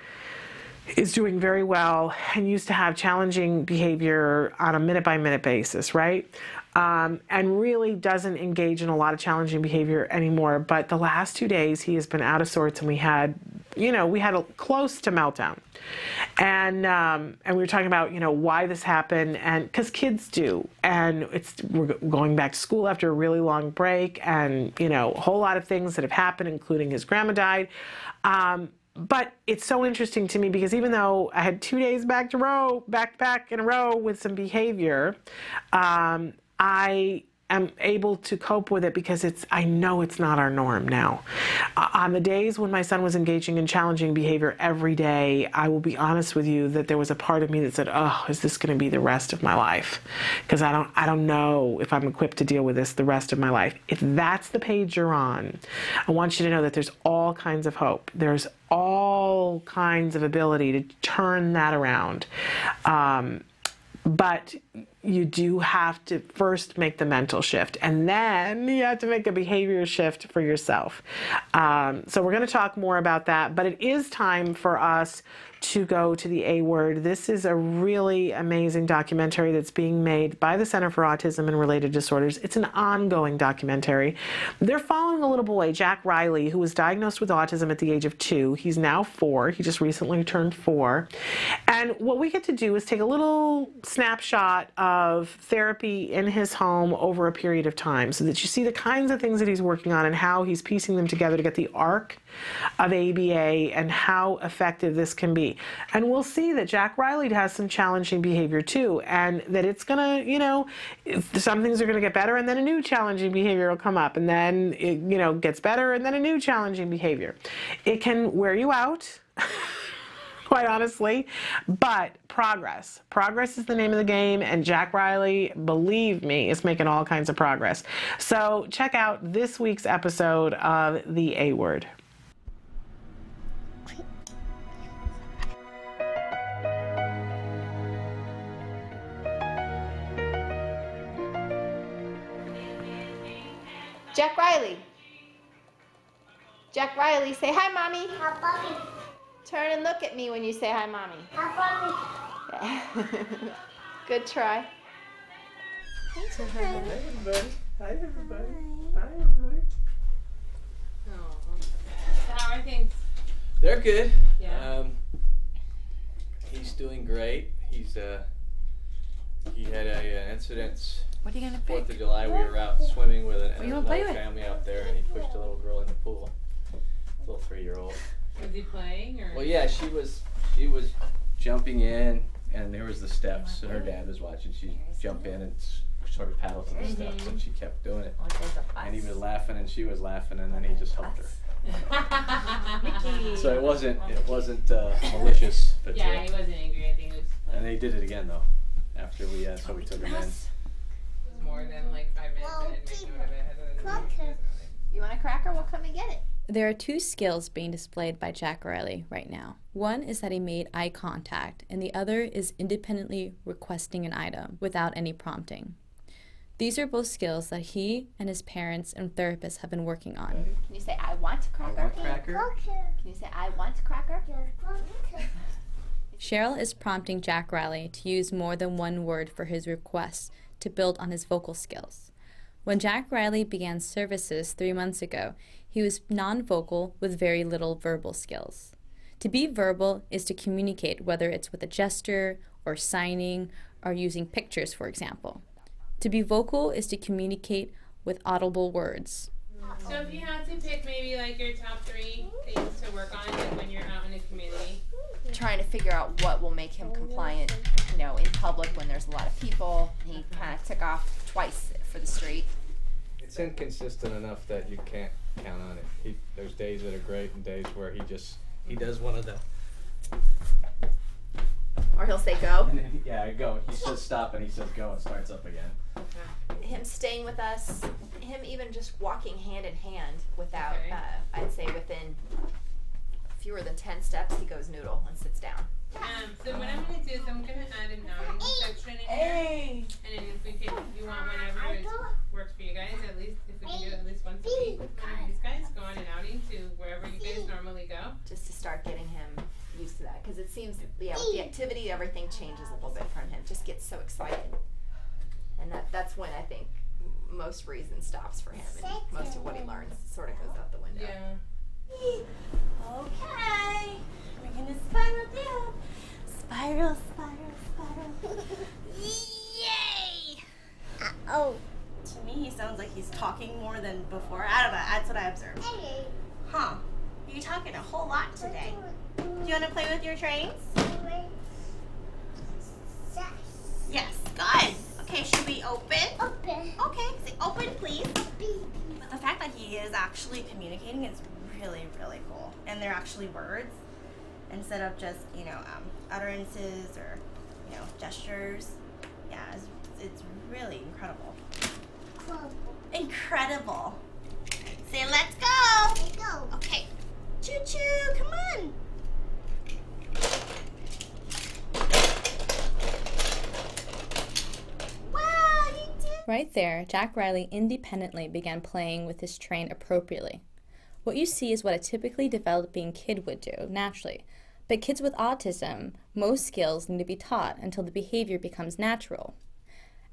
is doing very well and used to have challenging behavior on a minute-by-minute basis, right? And really doesn't engage in a lot of challenging behavior anymore. But the last 2 days, he has been out of sorts, and we had a close to meltdown. And we were talking about, you know, why this happened, and because kids do. And we're going back to school after a really long break, and, you know, a whole lot of things that have happened, including his grandma died. But it's so interesting to me because even though I had 2 days back in a row with some behavior, I am able to cope with it because I know it's not our norm now. On the days when my son was engaging in challenging behavior every day, I will be honest with you that there was a part of me that said, oh, is this going to be the rest of my life? Because I don't know if I'm equipped to deal with this the rest of my life. If that's the page you're on, I want you to know that there's all kinds of hope. There's all kinds of ability to turn that around. But you do have to first make the mental shift, and then you have to make a behavior shift for yourself. So we're going to talk more about that, but it is time for us to go to the A Word. This is a really amazing documentary that's being made by the Center for Autism and Related Disorders. It's an ongoing documentary. They're following a little boy, Jack Riley, who was diagnosed with autism at the age of 2. He's now 4. He just recently turned 4. And what we get to do is take a little snapshot of therapy in his home over a period of time so that you see the kinds of things that he's working on and how he's piecing them together to get the arc of ABA and how effective this can be. And we'll see that Jack Riley has some challenging behavior too, and that it's gonna, you know, some things are gonna get better and then a new challenging behavior will come up, and then it, you know, gets better and then a new challenging behavior. It can wear you out, quite honestly, but progress. Progress is the name of the game, and Jack Riley, believe me, is making all kinds of progress. So check out this week's episode of The A Word. Jack Riley. Jack Riley, say hi, Mommy. Hi, Mommy. Turn and look at me when you say hi, Mommy. Hi, Mommy. Good try. Hi, everybody. Hi, everybody. Hi, everybody. So how are things? They're good. Yeah. He's doing great. He had an incident. What are you gonna pick? 4th of July, we were out swimming with another play with? family out there, and he pushed a little girl in the pool. A little 3-year-old. Was he playing or? Well, yeah, she was jumping in, and there was the steps, and her dad was watching. She jumped in and sort of paddled to the steps, and she kept doing it. And he was laughing, and she was laughing, and then he just helped her. So it wasn't malicious, but yeah, he wasn't angry. I think it was. And they did it again though, after we took him in. More than like 5 minutes, I didn't make note of it. You want a cracker? We'll come and get it. There are 2 skills being displayed by Jack Riley right now. One is that he made eye contact, and the other is independently requesting an item without any prompting. These are both skills that he and his parents and therapists have been working on. Can you say, I want a cracker? I want cracker. Can you say, I want a cracker? Cheryl is prompting Jack Riley to use more than one word for his requests to build on his vocal skills. When Jack Riley began services 3 months ago, he was non-vocal with very little verbal skills. To be verbal is to communicate, whether it's with a gesture or signing or using pictures, for example. To be vocal is to communicate with audible words. So if you had to pick maybe like your top 3 things to work on like when you're out in the community. Trying to figure out what will make him compliant, you know, in public when there's a lot of people. He kind of took off twice for the street. It's inconsistent enough that you can't count on it. There's days that are great and days where he does one of the. Or he'll say go. And then, yeah, go. He says stop and he says go and starts up again. Okay. Him staying with us, him even just walking hand in hand without, I'd say within fewer than 10 steps, he goes noodle and sits down. So what I'm going to do is I'm going to add an outing section in here. And then if we can, you want whenever it works for you guys, at least if we can do it at least once a week with one of these guys, go on an outing to wherever you guys normally go. Just to start getting him used to that. Because it seems, yeah, with the activity, everything changes a little bit from him. Just gets so excited. And that's when I think most reason stops for him. And most of what he learns sort of goes out the window. Yeah. Okay, we're gonna spiral down. Spiral, spiral, spiral. Yay! Oh. To me, he sounds like he's talking more than before. I don't know, that's what I observed. Huh. You're talking a whole lot today. Do you want to play with your trains? Yes, good. Okay, should we open? Open. Okay, say open, please. But the fact that he is actually communicating is really, really cool. And they're actually words instead of just, you know, utterances or, you know, gestures. Yeah, it's really incredible. Incredible. Say, let's go. Let's go. Okay. Choo-choo, come on. Wow, you did. Right there, Jack Riley independently began playing with his train appropriately. What you see is what a typically developing kid would do, naturally. But kids with autism, most skills need to be taught until the behavior becomes natural.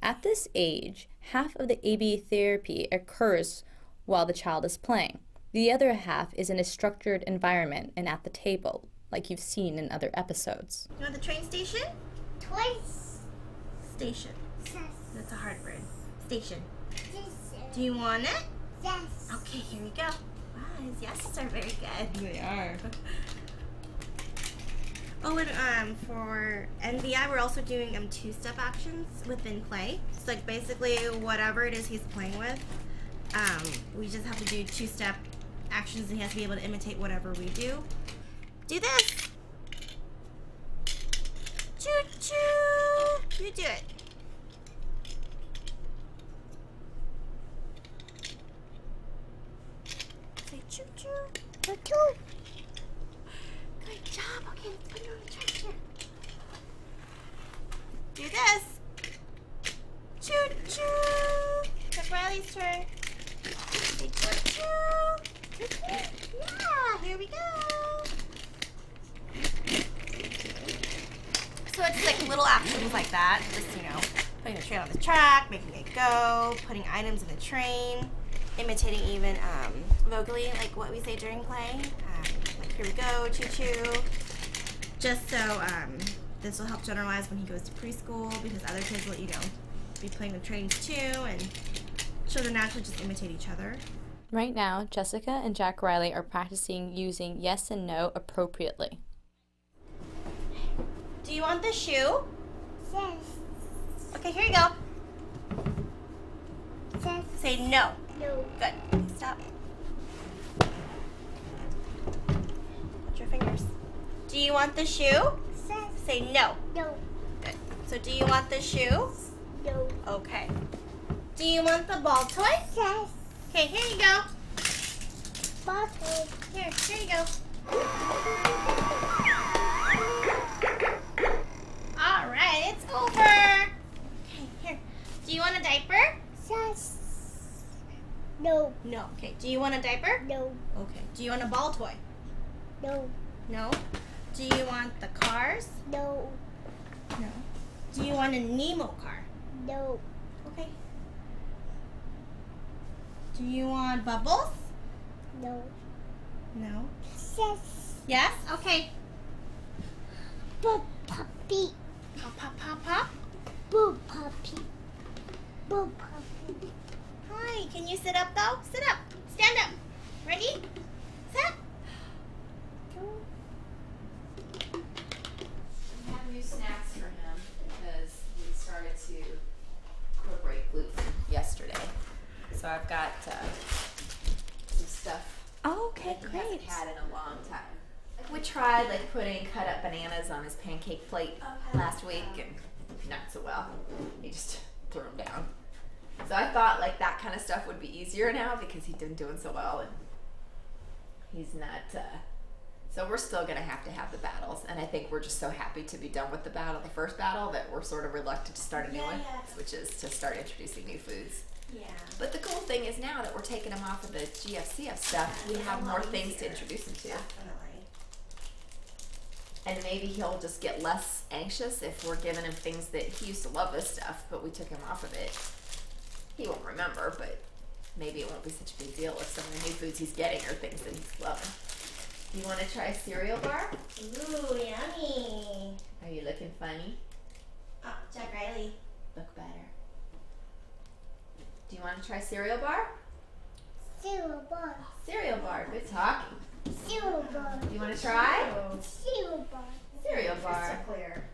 At this age, half of the ABA therapy occurs while the child is playing. The other half is in a structured environment and at the table, like you've seen in other episodes. You want the train station? Twice. Station. Yes. That's a hard word. Station. Do you want it? Yes. Okay, here we go. Wow, his yeses are very good. They are. Oh, and for NVI, we're also doing two-step actions within play. It's like basically whatever it is he's playing with, we just have to do two-step actions, and he has to be able to imitate whatever we do. Do this. Choo-choo. You do it. Say choo-choo. Choo-choo. Good job. Okay, let's put it on the track here. Do this. Choo-choo. It's Riley's turn. Say choo-choo. Yeah, here we go. So it's like little actions like that. Just, you know, putting the train on the track, making it go, putting items in the train, imitating even vocally, like what we say during play. Like, here we go, choo-choo. Just so this will help generalize when he goes to preschool, because other kids will, you know, be playing with trains too, and children naturally just imitate each other. Right now, Jessica and Jack Riley are practicing using yes and no appropriately. Do you want the shoe? Yes. Okay, here you go. Yes. Say no. No. Good. Stop. Put your fingers. Do you want the shoe? Yes. Say no. No. Good. So do you want the shoe? No. Okay. Do you want the ball toy? Yes. Okay, here you go. Bottle. Here you go. All right, it's over. Okay, here. Do you want a diaper? Yes. No. No. Okay. Do you want a diaper? No. Okay. Do you want a ball toy? No. No. Do you want the cars? No. No. Do you want a Nemo car? No. Okay. Do you want bubbles? No. No. Yes. Yes? Okay. Boo puppy. Pop, pop, pop, pop. Boo puppy. Boo puppy. Hi, can you sit up though? Sit up. Stand up. Ready? Set. We have new snacks for him because we started to incorporate gluten yesterday. So I've got some stuff Okay, that he hasn't had in a long time. We tried like putting cut up bananas on his pancake plate last week, and not so well. He just threw them down. So I thought like that kind of stuff would be easier now because he's been doing so well, and he's not. So we're still going to have the battles, and I think we're just so happy to be done with the first battle, that we're sort of reluctant to start a new one, which is to start introducing new foods. Yeah. But the cool thing is now that we're taking them off of the GFCF stuff, we have more things to introduce him to. Definitely. And maybe he'll just get less anxious if we're giving him things that he used to love this stuff, but we took him off of it. He won't remember, but maybe it won't be such a big deal if some of the new foods he's getting are things that he's loving. You want to try a cereal bar? Ooh, yummy. Are you looking funny? Oh, Jack Riley. Look better. Do you want to try cereal bar? Cereal bar. Cereal bar. Good talking. Cereal bar. Do you want to try? Cereal bar. Cereal bar. Crystal clear.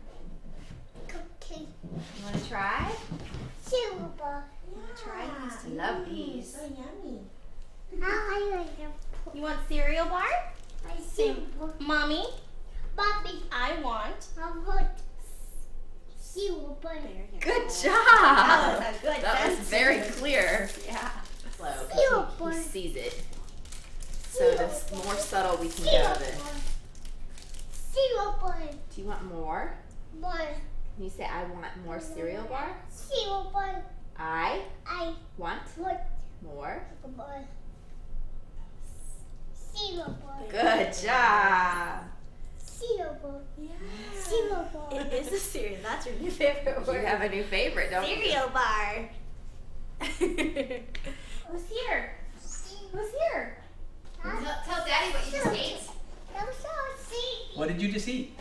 Cookie. You want to try? Cereal bar. Yeah. Try. I used to love these. So yummy. I like them. You want cereal bar? I cereal bar. Mommy, Bobby. I want. I want cereal bar. Good job. That was a good That was sentence. very clear. Yeah. Slow. He sees it. So the more subtle we can go, the. Cereal bar. Do you want more? Bar. You say, I want more cereal bar. Cereal bar. I want more. bar. Cereal bar. Good job. Cereal bar. Yeah. Cereal bar. It is a cereal. That's your new favorite You word. have a new favorite, don't you? Cereal bar. Who's here? Who's here? Tell Daddy what you just ate. What did you just eat?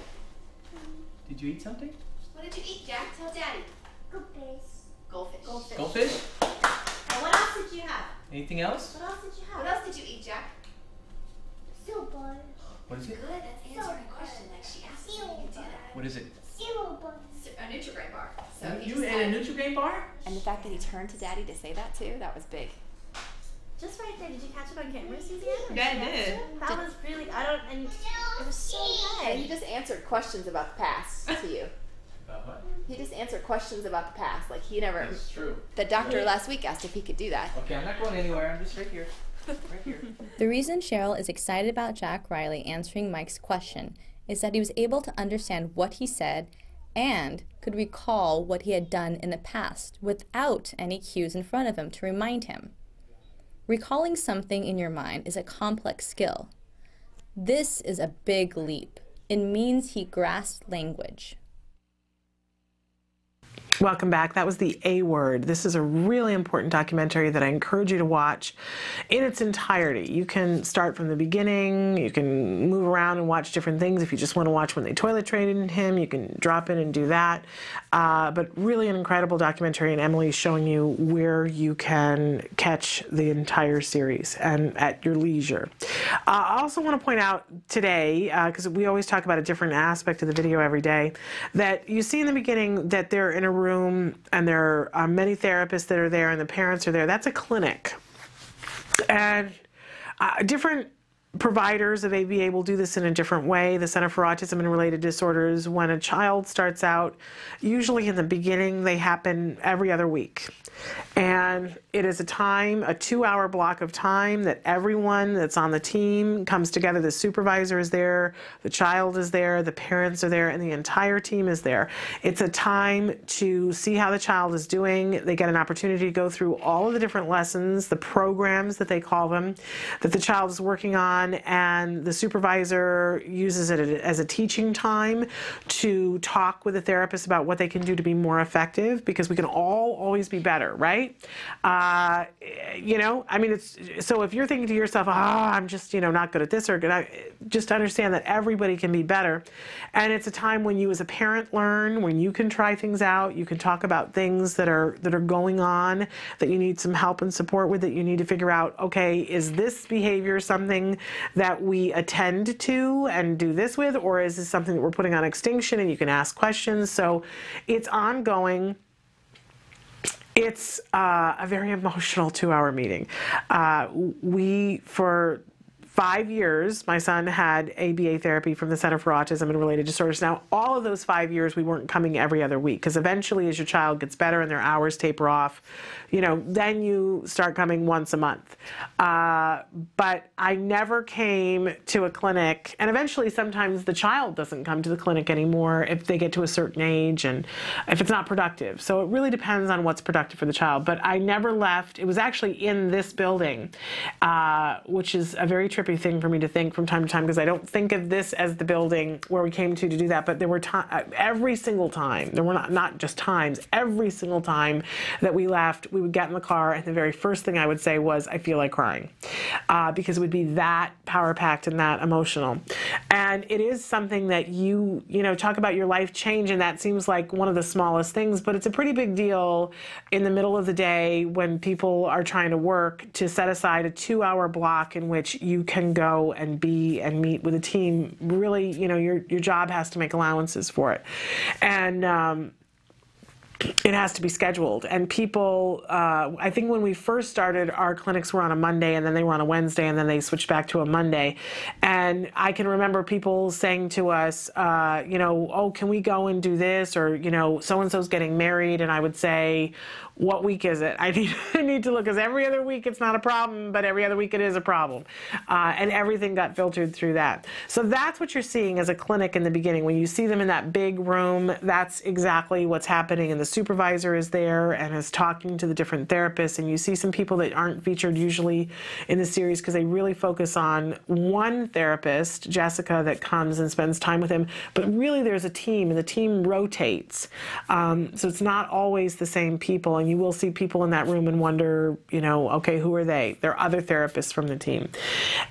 Did you eat something? What did you eat, Jack? Tell Daddy. Goldfish. Goldfish? And what else did you have? Anything else? What else did you have? What else did you eat, Jack? Cereal bar. What is it? Good. That's answering a question like she asked us. You can do that. What is it? Cereal bar. A Nutri-Grain bar. So he You just ate a had- Nutri-Grain bar? And the fact that he turned to Daddy to say that too, that was big. Just right there. Did you catch it on camera, Suzanne? Yeah, I did. That was really, and it was so And he good. just answered questions about the past to you. About what? He just answered questions about the past. Like he never. That's true. The doctor Right. last week asked if he could do that. Okay, I'm not going anywhere. I'm just right here. Right here. The reason Cheryl is excited about Jack Riley answering Mike's question is that he was able to understand what he said and could recall what he had done in the past without any cues in front of him to remind him. Recalling something in your mind is a complex skill. This is a big leap. It means he grasped language. Welcome back. That was The A Word. This is a really important documentary that I encourage you to watch in its entirety. You can start from the beginning. You can move around and watch different things. If you just want to watch when they toilet trained him, you can drop in and do that. But really an incredible documentary, and Emily's showing you where you can catch the entire series and at your leisure. I also want to point out today, because we always talk about a different aspect of the video every day, that you see in the beginning that they're in a room and there are many therapists that are there and the parents are there. That's a clinic. And different providers of ABA will do this in a different way. The Center for Autism and Related Disorders, when a child starts out, usually in the beginning, they happen every other week. And it is a 2-hour block of time that everyone that's on the team comes together. The supervisor is there, the child is there, the parents are there, and the entire team is there. It's a time to see how the child is doing. They get an opportunity to go through all of the different lessons, the programs that they call them, that the child is working on, and the supervisor uses it as a teaching time to talk with the therapist about what they can do to be more effective, because we can all always be better, right? You know, I mean, it's so if you're thinking to yourself, I'm just, not good at this or good, just understand that everybody can be better. And it's a time when you as a parent learn, when you can try things out, you can talk about things that are going on that you need some help and support with, that you need to figure out, okay, is this behavior something that we attend to and do this with, or is this something that we're putting on extinction? And you can ask questions. So it's ongoing. It's a very emotional 2-hour meeting. We, for 5 years, my son had ABA therapy from the Center for Autism and Related Disorders. Now, all of those 5 years, we weren't coming every other week, because eventually as your child gets better and their hours taper off, you know, then you start coming once a month. But I never came to a clinic, and eventually sometimes the child doesn't come to the clinic anymore if they get to a certain age and if it's not productive. So it really depends on what's productive for the child. But I never left. It was actually in this building, which is a very trippy thing for me to think from time to time, because I don't think of this as the building where we came to do that. But there were every single time, there were not just times, every single time that we left, we would get in the car and the very first thing I would say was, I feel like crying, because it would be that power-packed and that emotional. And it is something that you know, talk about your life change, and that seems like one of the smallest things, but it's a pretty big deal in the middle of the day when people are trying to work, to set aside a 2-hour block in which you can go and be and meet with a team. Really, you know, your job has to make allowances for it. And it has to be scheduled. And people, I think when we first started, our clinics were on a Monday, and then they were on a Wednesday, and then they switched back to a Monday. And I can remember people saying to us, you know, oh, can we go and do this? Or, you know, so-and-so's getting married. And I would say, what week is it? I need to look, because every other week it's not a problem, but every other week it is a problem. And everything got filtered through that. So that's what you're seeing as a clinic in the beginning. When you see them in that big room, that's exactly what's happening. And the supervisor is there and is talking to the different therapists. And you see some people that aren't featured usually in the series, because they really focus on one therapist, Jessica, that comes and spends time with him. But really there's a team, and the team rotates. So it's not always the same people. And you will see people in that room and wonder, you know, okay, who are they? They're other therapists from the team.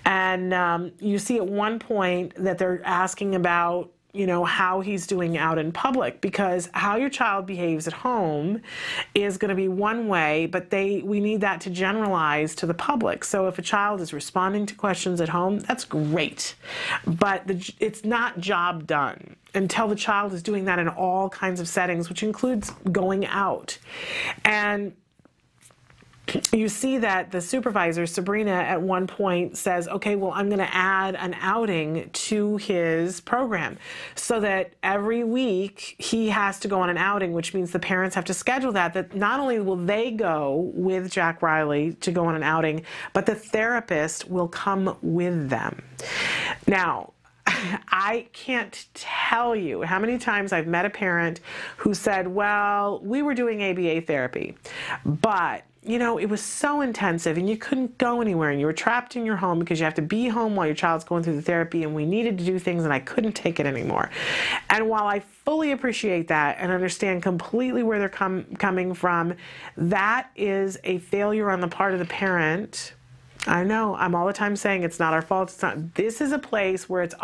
And you see at one point that they're asking about, you know, how he's doing out in public, because how your child behaves at home is going to be one way, but we need that to generalize to the public. So if a child is responding to questions at home, that's great, but it's not job done until the child is doing that in all kinds of settings, which includes going out. And you see that the supervisor, Sabrina, at one point says, okay, well, I'm going to add an outing to his program so that every week he has to go on an outing, which means the parents have to schedule that not only will they go with Jack Riley to go on an outing, but the therapist will come with them. Now, I can't tell you how many times I've met a parent who said, well, we were doing ABA therapy, but you know, it was so intensive and you couldn't go anywhere and you were trapped in your home because you have to be home while your child's going through the therapy, and we needed to do things and I couldn't take it anymore. And while I fully appreciate that and understand completely where they're coming from, that is a failure on the part of the parent. I know, I'm all the time saying it's not our fault. It's not. This is a place where it's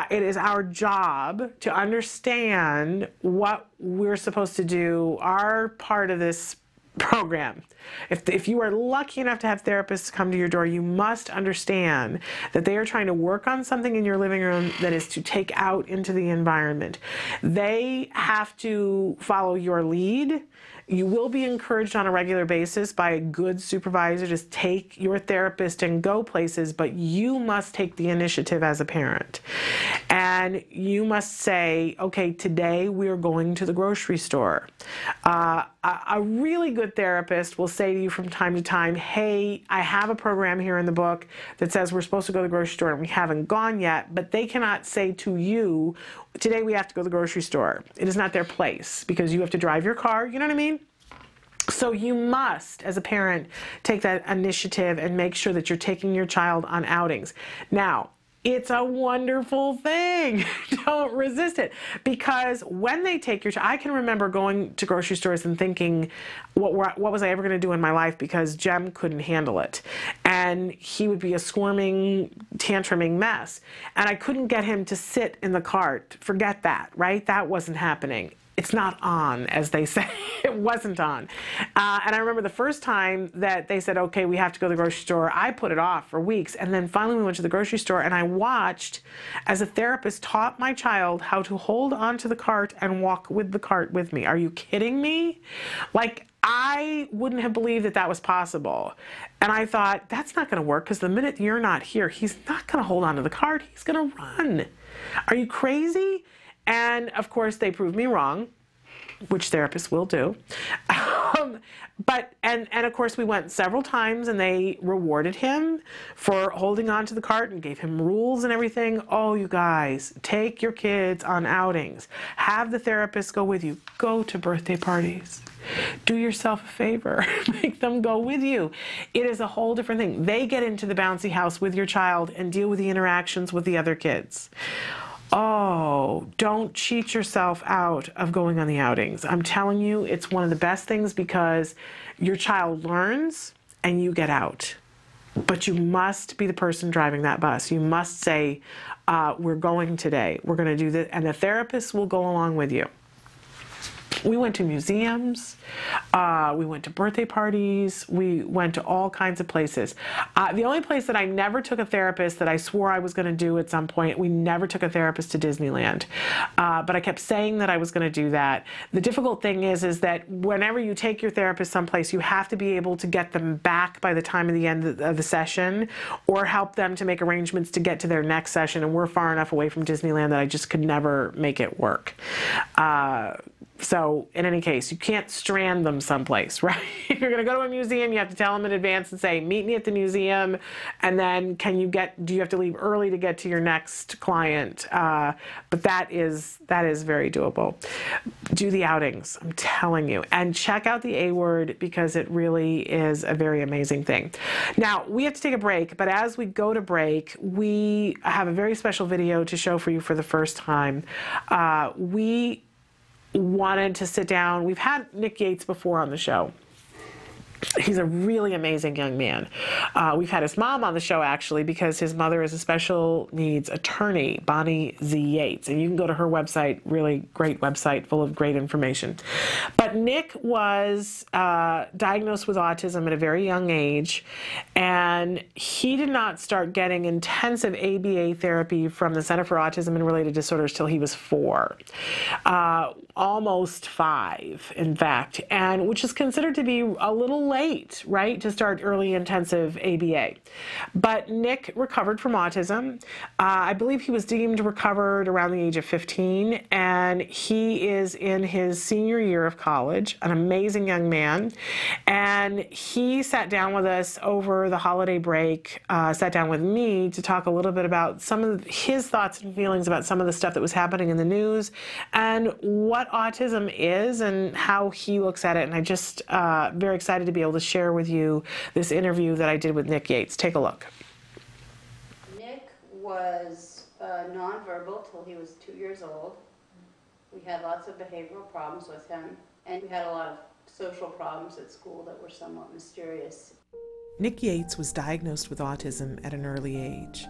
it is our job to understand what we're supposed to do, our part of this program. If you are lucky enough to have therapists come to your door, you must understand that they are trying to work on something in your living room that is to take out into the environment. They have to follow your lead. You will be encouraged on a regular basis by a good supervisor to take your therapist and go places, but you must take the initiative as a parent. And you must say, okay, today we're going to the grocery store. A really good therapist will say to you from time to time, hey, I have a program here in the book that says we're supposed to go to the grocery store and we haven't gone yet, but they cannot say to you, today we have to go to the grocery store. It is not their place because you have to drive your car, you know what I mean? So you must, as a parent, take that initiative and make sure that you're taking your child on outings. Now, it's a wonderful thing. Don't resist it. Because when they take your child, I can remember going to grocery stores and thinking, what was I ever going to do in my life? Because Jem couldn't handle it. And he would be a squirming, tantruming mess. And I couldn't get him to sit in the cart. Forget that, right? That wasn't happening. it's not on, as they say. It wasn't on. And I remember the first time that they said, okay, we have to go to the grocery store, I put it off for weeks. And then finally we went to the grocery store and I watched as a therapist taught my child how to hold onto the cart and walk with the cart with me. Are you kidding me? Like, I wouldn't have believed that that was possible. And I thought, that's not going to work because the minute you're not here, he's not going to hold onto the cart. He's going to run. Are you crazy? And of course, they proved me wrong, which therapists will do. And of course, we went several times and they rewarded him for holding on to the cart and gave him rules and everything. Oh, you guys, take your kids on outings. Have the therapist go with you. Go to birthday parties. Do yourself a favor. Make them go with you. It is a whole different thing. They get into the bouncy house with your child and deal with the interactions with the other kids. Oh, don't cheat yourself out of going on the outings. I'm telling you, it's one of the best things because your child learns and you get out. But you must be the person driving that bus. You must say, we're going today. We're going to do this. And the therapist will go along with you. We went to museums, we went to birthday parties, we went to all kinds of places. The only place that I never took a therapist that I swore I was going to do at some point, we never took a therapist to Disneyland. But I kept saying that I was going to do that. The difficult thing is that whenever you take your therapist someplace, you have to be able to get them back by the time of the end of the session or help them to make arrangements to get to their next session. And we're far enough away from Disneyland that I just could never make it work. So in any case, you can't strand them someplace, right? If you're going to go to a museum, you have to tell them in advance and say, meet me at the museum. And then do you have to leave early to get to your next client? But that is very doable. Do the outings, I'm telling you. And check out the A Word because it really is a very amazing thing. Now, we have to take a break, but as we go to break, we have a very special video to show for you for the first time. We wanted to sit down. We've had Nick Yates before on the show. He's a really amazing young man. We've had his mom on the show, actually, because his mother is a special needs attorney, Bonnie Z. Yates. And you can go to her website, really great website, full of great information. But Nick was diagnosed with autism at a very young age, and he did not start getting intensive ABA therapy from the Center for Autism and Related Disorders till he was 4. Almost 5, in fact, and which is considered to be a little late, right, to start early intensive ABA. But Nick recovered from autism. I believe he was deemed recovered around the age of 15, and he is in his senior year of college, an amazing young man. And he sat down with us over the holiday break, sat down with me to talk a little bit about some of his thoughts and feelings about some of the stuff that was happening in the news and what autism is and how he looks at it. And I just very excited to be able to share with you this interview that I did with Nick Yates. Take a look. Nick was nonverbal till he was 2 years old. We had lots of behavioral problems with him, and we had a lot of social problems at school that were somewhat mysterious. Nick Yates was diagnosed with autism at an early age,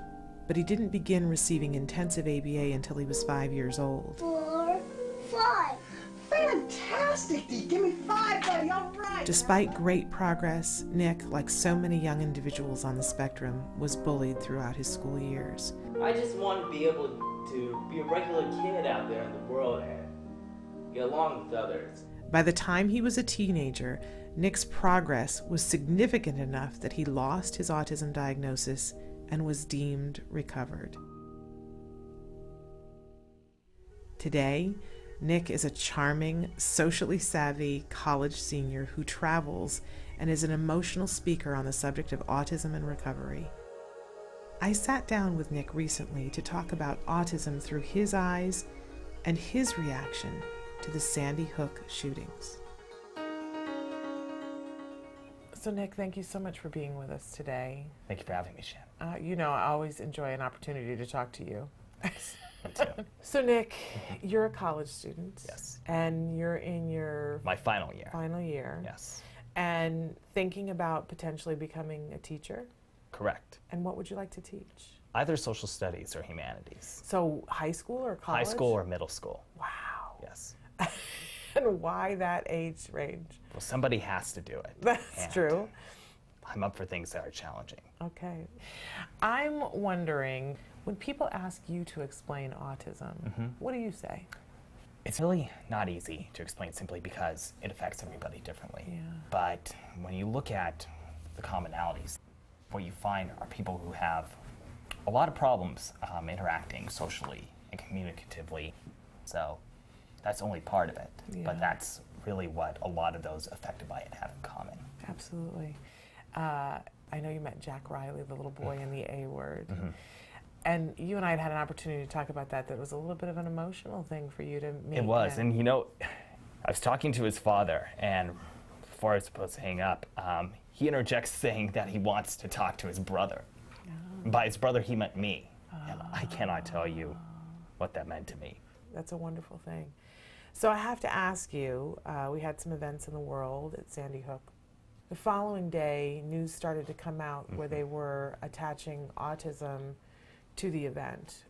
but he didn't begin receiving intensive ABA until he was 5 years old. 4, 5. Fantastic, Dee. Give me 5, buddy. All right. Despite great progress, Nick, like so many young individuals on the spectrum, was bullied throughout his school years. I just want to be able to be a regular kid out there in the world and get along with others. By the time he was a teenager, Nick's progress was significant enough that he lost his autism diagnosis and was deemed recovered. Today, Nick is a charming, socially savvy college senior who travels and is an emotional speaker on the subject of autism and recovery. I sat down with Nick recently to talk about autism through his eyes and his reaction to the Sandy Hook shootings. So Nick, thank you so much for being with us today. Thank you for having me, Shannon. You know, I always enjoy an opportunity to talk to you. Me too. So Nick, you're a college student. Yes. And you're in your... My final year. Final year. Yes. And thinking about potentially becoming a teacher? Correct. And what would you like to teach? Either social studies or humanities. So high school or college? High school or middle school. Wow. Yes. And why that age range? Well, somebody has to do it. That's true. I'm up for things that are challenging. Okay. I'm wondering, when people ask you to explain autism, what do you say? It's really not easy to explain simply because it affects everybody differently. Yeah. But when you look at the commonalities, what you find are people who have a lot of problems interacting socially and communicatively. So that's only part of it. Yeah. But that's really what a lot of those affected by it have in common. Absolutely. I know you met Jack Riley, the little boy in the A word. And you and I had an opportunity to talk about that. That was a little bit of an emotional thing for you to meet. It was, and you know, I was talking to his father, and before I was supposed to hang up, he interjects saying that he wants to talk to his brother. By his brother, he meant me. And I cannot tell you what that meant to me. That's a wonderful thing. So I have to ask you, we had some events in the world at Sandy Hook. The following day, news started to come out where they were attaching autism to the event.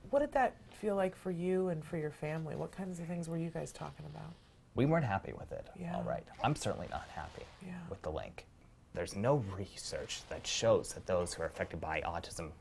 What did that feel like for you and for your family? What kinds of things were you guys talking about? We weren't happy with it, Yeah. all right. I'm certainly not happy Yeah. with the link. There's no research that shows that those who are affected by autism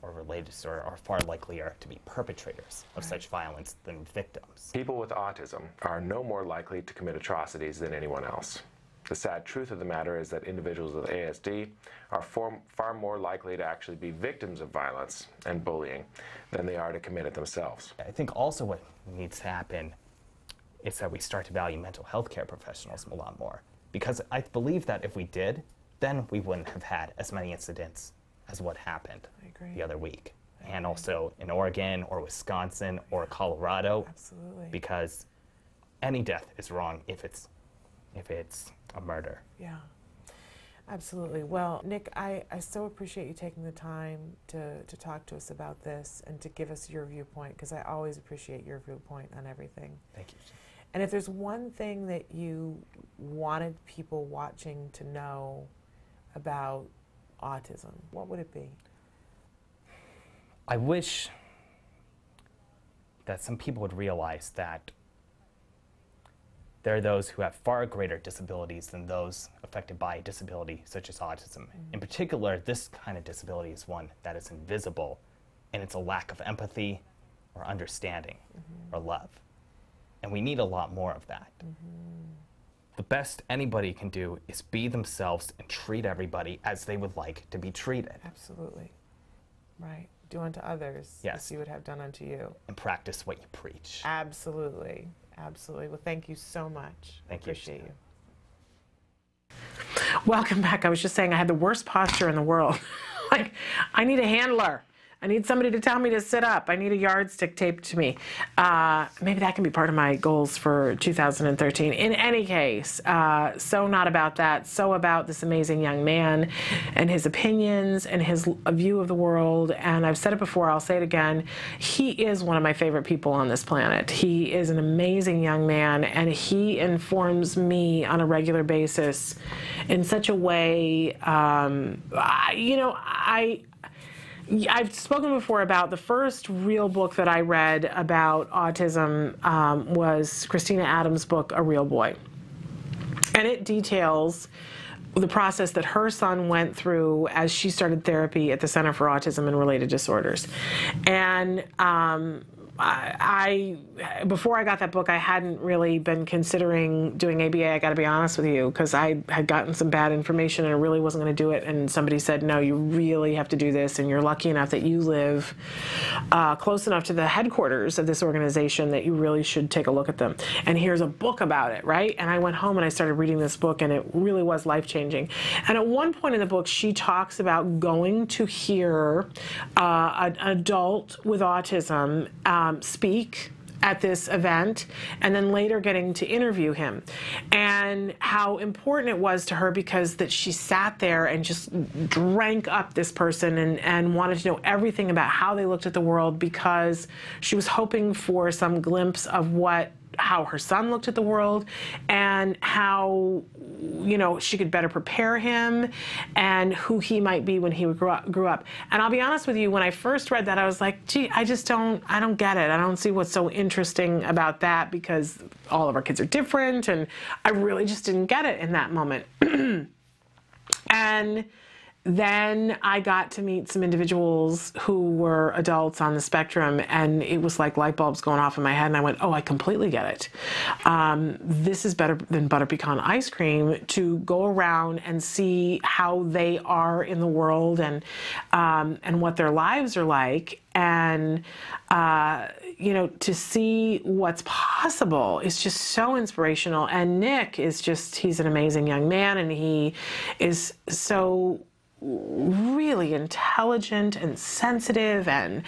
or related disorder are far likelier to be perpetrators of such violence than victims. People with autism are no more likely to commit atrocities than anyone else. The sad truth of the matter is that individuals with ASD are far more likely to actually be victims of violence and bullying than they are to commit it themselves. I think also what needs to happen is that we start to value mental health care professionals a lot more. Because I believe that if we did, then we wouldn't have had as many incidents as what happened the other week. And also in Oregon or Wisconsin or Colorado. Absolutely. Because any death is wrong if it's a murder. Yeah, absolutely. Well, Nick, I so appreciate you taking the time to talk to us about this and to give us your viewpoint, because I always appreciate your viewpoint on everything. Thank you. And if there's one thing that you wanted people watching to know about autism, what would it be? I wish that some people would realize that there are those who have far greater disabilities than those affected by a disability such as autism. In particular, this kind of disability is one that is invisible, and it's a lack of empathy or understanding or love. And we need a lot more of that. The best anybody can do is be themselves and treat everybody as they would like to be treated. Absolutely. Right. Do unto others as you would have done unto you. And practice what you preach. Absolutely. Absolutely. Well, thank you so much. Thank you. Appreciate you. Welcome back. I was just saying I had the worst posture in the world. Like, I need a handler. I need somebody to tell me to sit up. I need a yardstick taped to me. Maybe that can be part of my goals for 2013. In any case, so not about that, so about this amazing young man and his opinions and his view of the world. And I've said it before, I'll say it again. He is one of my favorite people on this planet. He is an amazing young man, and he informs me on a regular basis in such a way, I've spoken before about the first real book that I read about autism was Christina Adams' book, A Real Boy. And it details the process that her son went through as she started therapy at the Center for Autism and Related Disorders. And before I got that book, I hadn't really been considering doing ABA, I gotta be honest with you, because I had gotten some bad information and I really wasn't gonna do it, and somebody said, no, you really have to do this, and you're lucky enough that you live close enough to the headquarters of this organization that you really should take a look at them. And here's a book about it, right? And I went home and I started reading this book, and it really was life-changing. And at one point in the book, she talks about going to hear an adult with autism speak at this event, and then later getting to interview him, and how important it was to her, because that she sat there and just drank up this person and wanted to know everything about how they looked at the world, because she was hoping for some glimpse of what how her son looked at the world and how, you know, she could better prepare him and who he might be when he grew up. And I'll be honest with you, when I first read that, I was like, gee, I don't get it. I don't see what's so interesting about that, because all of our kids are different, and I really just didn't get it in that moment. And then I got to meet some individuals who were adults on the spectrum, and it was like light bulbs going off in my head, and I went, oh, I completely get it. This is better than butter pecan ice cream, to go around and see how they are in the world and what their lives are like, and you know, to see what's possible is just so inspirational. And Nick is just, he's an amazing young man, and he is so really intelligent and sensitive, and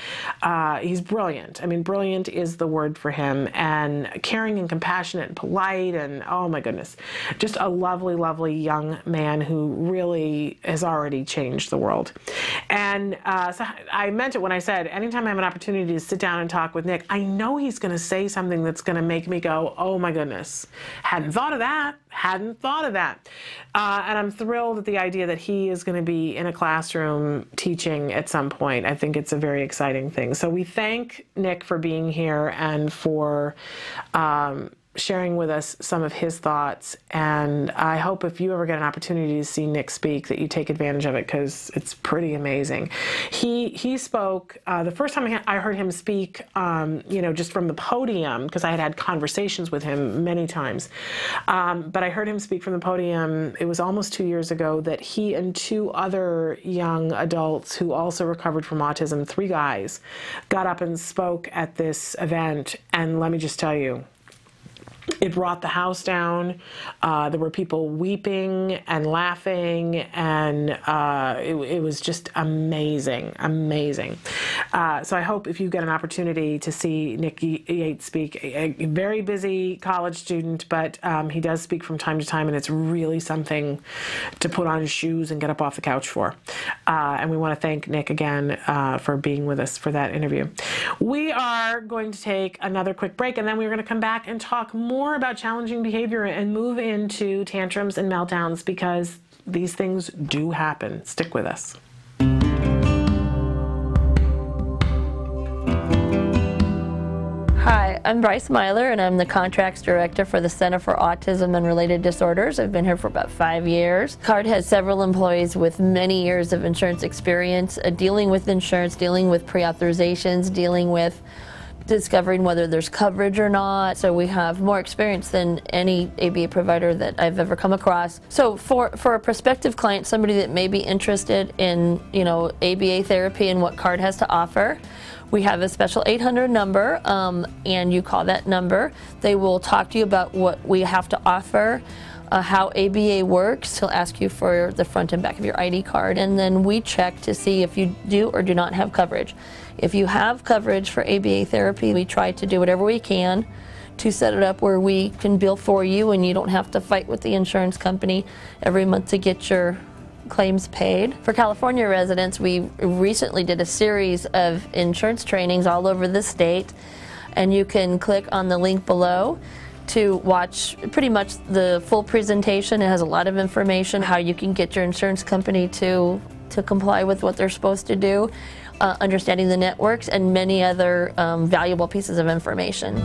he's brilliant. I mean, brilliant is the word for him, and caring and compassionate and polite, and oh my goodness, just a lovely, lovely young man who really has already changed the world. And so I meant it when I said, anytime I have an opportunity to sit down and talk with Nick, I know he's going to say something that's going to make me go, oh my goodness, hadn't thought of that. Hadn't thought of that. And I'm thrilled at the idea that he is going to be in a classroom teaching at some point. I think it's a very exciting thing. So we thank Nick for being here and for sharing with us some of his thoughts. And I hope if you ever get an opportunity to see Nick speak, that you take advantage of it, because it's pretty amazing. He spoke, the first time I heard him speak, you know, just from the podium, because I had conversations with him many times, but I heard him speak from the podium, it was almost 2 years ago, that he and 2 other young adults who also recovered from autism, 3 guys, got up and spoke at this event. And let me just tell you, it brought the house down. There were people weeping and laughing, and it was just amazing, amazing. So I hope if you get an opportunity to see Nick Yates speak, a very busy college student, but he does speak from time to time, and it's really something to put on his shoes and get up off the couch for. And we want to thank Nick again for being with us for that interview. We are going to take another quick break, and then we're going to come back and talk more about challenging behavior and move into tantrums and meltdowns, because these things do happen. Stick with us. Hi, I'm Bryce Myler, and I'm the Contracts Director for the Center for Autism and Related Disorders. I've been here for about 5 years. CARD has several employees with many years of insurance experience, dealing with insurance, dealing with pre-authorizations, dealing with discovering whether there's coverage or not. So we have more experience than any ABA provider that I've ever come across. So for a prospective client, somebody that may be interested in, you know, ABA therapy and what CARD has to offer, we have a special 800 number, and you call that number. They will talk to you about what we have to offer, how ABA works. He'll ask you for the front and back of your ID card, and then we check to see if you do or do not have coverage. If you have coverage for ABA therapy, we try to do whatever we can to set it up where we can bill for you and you don't have to fight with the insurance company every month to get your claims paid. For California residents, we recently did a series of insurance trainings all over the state, and you can click on the link below to watch pretty much the full presentation. It has a lot of information, how you can get your insurance company to comply with what they're supposed to do, understanding the networks, and many other valuable pieces of information.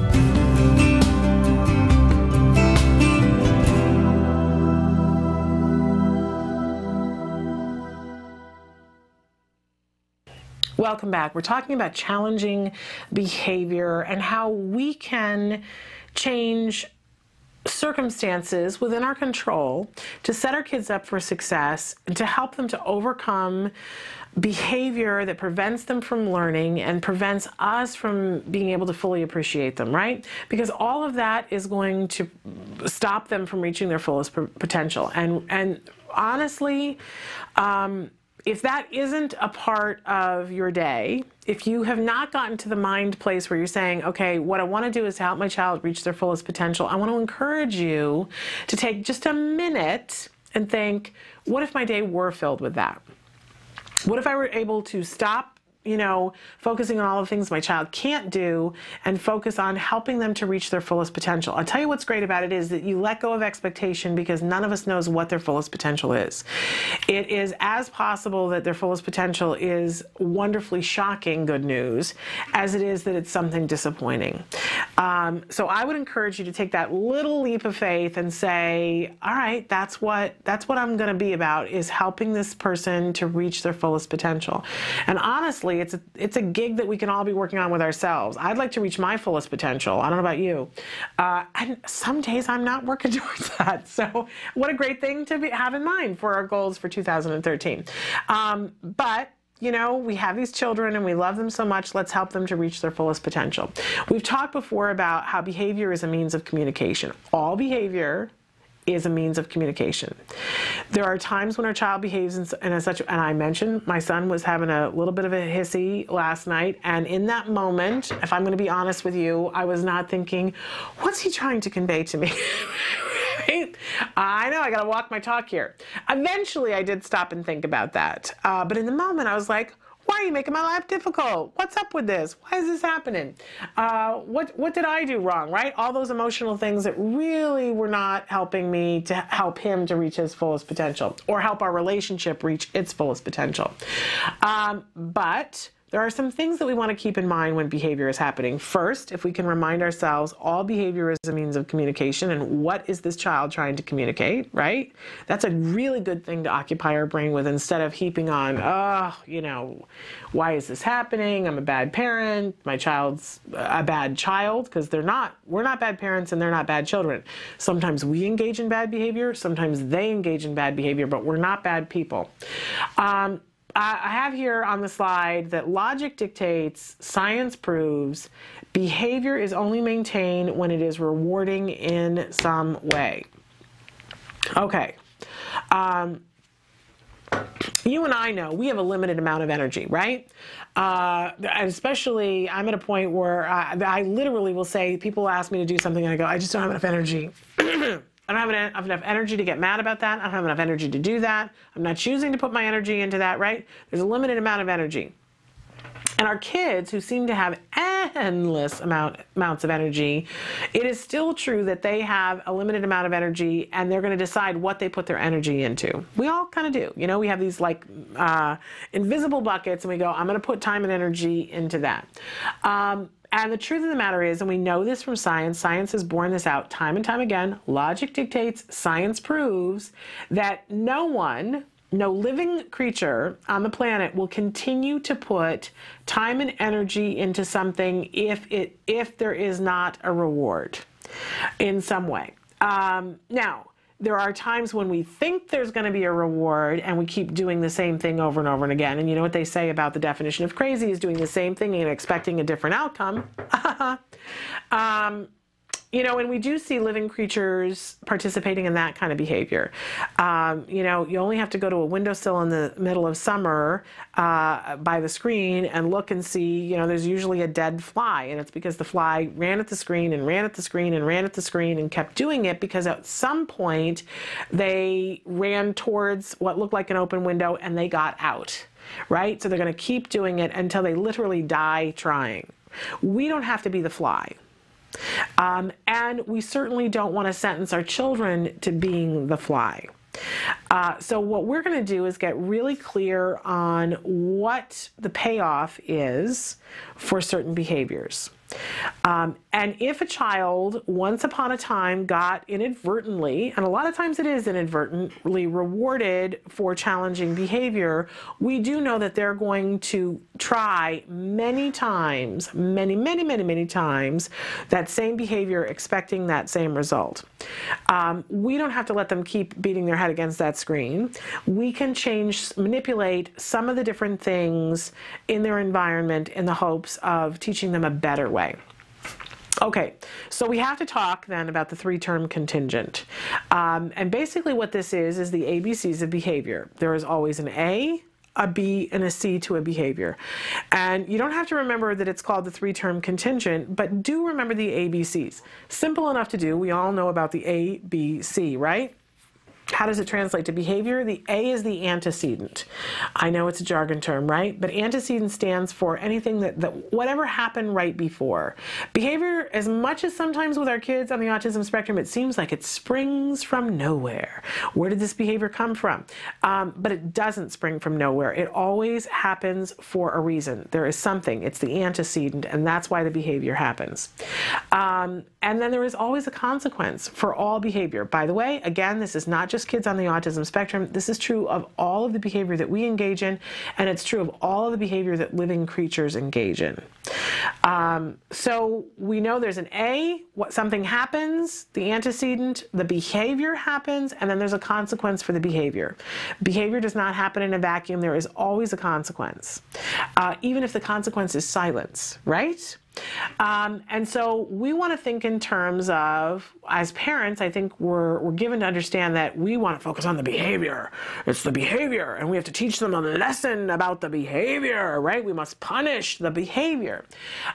Welcome back. We're talking about challenging behavior and how we can change circumstances within our control to set our kids up for success and to help them to overcome behavior that prevents them from learning and prevents us from being able to fully appreciate them, right? Because all of that is going to stop them from reaching their fullest potential. And honestly, if that isn't a part of your day, if you have not gotten to the mind place where you're saying, okay, what I want to do is to help my child reach their fullest potential, I want to encourage you to take just a minute and think, what if my day were filled with that? What if I were able to stop you know, focusing on all the things my child can't do and focus on helping them to reach their fullest potential. I'll tell you what's great about it is that you let go of expectation because none of us knows what their fullest potential is. It is as possible that their fullest potential is wonderfully shocking good news as it is that it's something disappointing. So I would encourage you to take that little leap of faith and say, all right, that's what I'm going to be about, is helping this person to reach their fullest potential. And honestly, it's a gig that we can all be working on with ourselves. I'd like to reach my fullest potential. I don't know about you. And some days I'm not working towards that. So what a great thing to have in mind for our goals for 2013. But you know, we have these children and we love them so much, let's help them to reach their fullest potential. We've talked before about how behavior is a means of communication. All behavior is a means of communication. There are times when our child behaves in such, and I mentioned my son was having a little bit of a hissy last night, and in that moment, if I'm going to be honest with you, I was not thinking, what's he trying to convey to me? Right? I know, I got to walk my talk here. Eventually, I did stop and think about that. But in the moment, I was like, why are you making my life difficult? What's up with this? Why is this happening? What did I do wrong, right? All those emotional things that really were not helping me to help him to reach his fullest potential or help our relationship reach its fullest potential. But there are some things that we want to keep in mind when behavior is happening. First, if we can remind ourselves, all behavior is a means of communication, and what is this child trying to communicate, right? That's a really good thing to occupy our brain with instead of heaping on, oh, you know, why is this happening? I'm a bad parent. My child's a bad child, because we're not bad parents and they're not bad children. Sometimes we engage in bad behavior. Sometimes they engage in bad behavior, but we're not bad people. I have here on the slide that logic dictates, science proves, behavior is only maintained when it is rewarding in some way. Okay. You and I know we have a limited amount of energy, right? And especially, I'm at a point where I literally will say, people ask me to do something and I go, I just don't have enough energy. I don't have enough energy to get mad about that. I don't have enough energy to do that. I'm not choosing to put my energy into that, right? There's a limited amount of energy. And our kids, who seem to have endless amounts of energy, it is still true that they have a limited amount of energy and they're going to decide what they put their energy into. We all kind of do. You know, we have these like invisible buckets and we go, I'm going to put time and energy into that. And the truth of the matter is, and we know this from science, science has borne this out time and time again, logic dictates, science proves that no living creature on the planet will continue to put time and energy into something if there is not a reward in some way. Now, there are times when we think there's going to be a reward and we keep doing the same thing over and over and again. And you know what they say about the definition of crazy is doing the same thing and expecting a different outcome. You know, and we do see living creatures participating in that kind of behavior. You know, you only have to go to a windowsill in the middle of summer by the screen and look and see, you know, there's usually a dead fly. And it's because the fly ran at the screen and ran at the screen and ran at the screen and kept doing it because at some point they ran towards what looked like an open window and they got out, right? So they're going to keep doing it until they literally die trying. We don't have to be the fly. And we certainly don't want to sentence our children to being the fly. So what we're going to do is get really clear on what the payoff is for certain behaviors. And if a child once upon a time got inadvertently, and a lot of times it is inadvertently rewarded for challenging behavior, we do know that they're going to try many times, many times, that same behavior expecting that same result. We don't have to let them keep beating their head against that screen. We can manipulate some of the different things in their environment in the hopes of teaching them a better way. Okay, so we have to talk then about the three-term contingent. And basically what this is the ABCs of behavior. There is always an A, a B, and a C to a behavior. And you don't have to remember that it's called the three-term contingent, but do remember the ABCs. Simple enough to do. We all know about the A, B, C, right? How does it translate to behavior? The A is the antecedent. I know it's a jargon term, right? But antecedent stands for anything that whatever happened right before. Behavior, as much as sometimes with our kids on the autism spectrum, it seems like it springs from nowhere. Where did this behavior come from? But it doesn't spring from nowhere. It always happens for a reason. There is something. It's the antecedent, and that's why the behavior happens. And then there is always a consequence for all behavior. By the way, again, this is not just kids on the autism spectrum. This is true of all of the behavior that we engage in, and it's true of all of the behavior that living creatures engage in. So we know there's an A, something happens, the antecedent, the behavior happens, and then there's a consequence for the behavior. Behavior does not happen in a vacuum. There is always a consequence, even if the consequence is silence, right? And so we want to think in terms of, as parents, I think we're given to understand that we want to focus on the behavior. It's the behavior, and we have to teach them a lesson about the behavior, right? We must punish the behavior.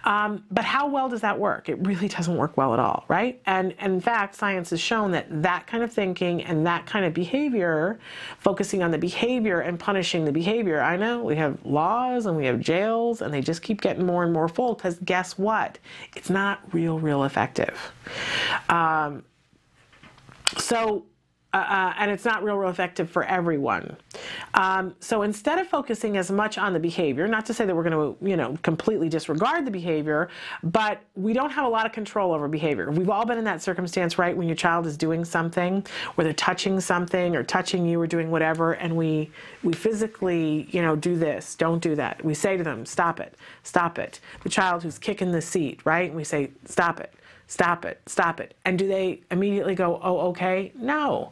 But how well does that work? It really doesn't work well at all, right? And in fact, science has shown that that kind of thinking and that kind of behavior, focusing on the behavior and punishing the behavior, I know we have laws and we have jails, and they just keep getting more and more full because guess what? It's not real effective. And it's not real effective for everyone. So instead of focusing as much on the behavior, not to say that we're going to, completely disregard the behavior, but we don't have a lot of control over behavior. We've all been in that circumstance, right, when your child is doing something, where they're touching something or touching you or doing whatever, and we physically, do this, don't do that. We say to them, stop it, stop it. The child who's kicking the seat, right, and we say, stop it. Stop it, stop it. And do they immediately go, oh, okay? No.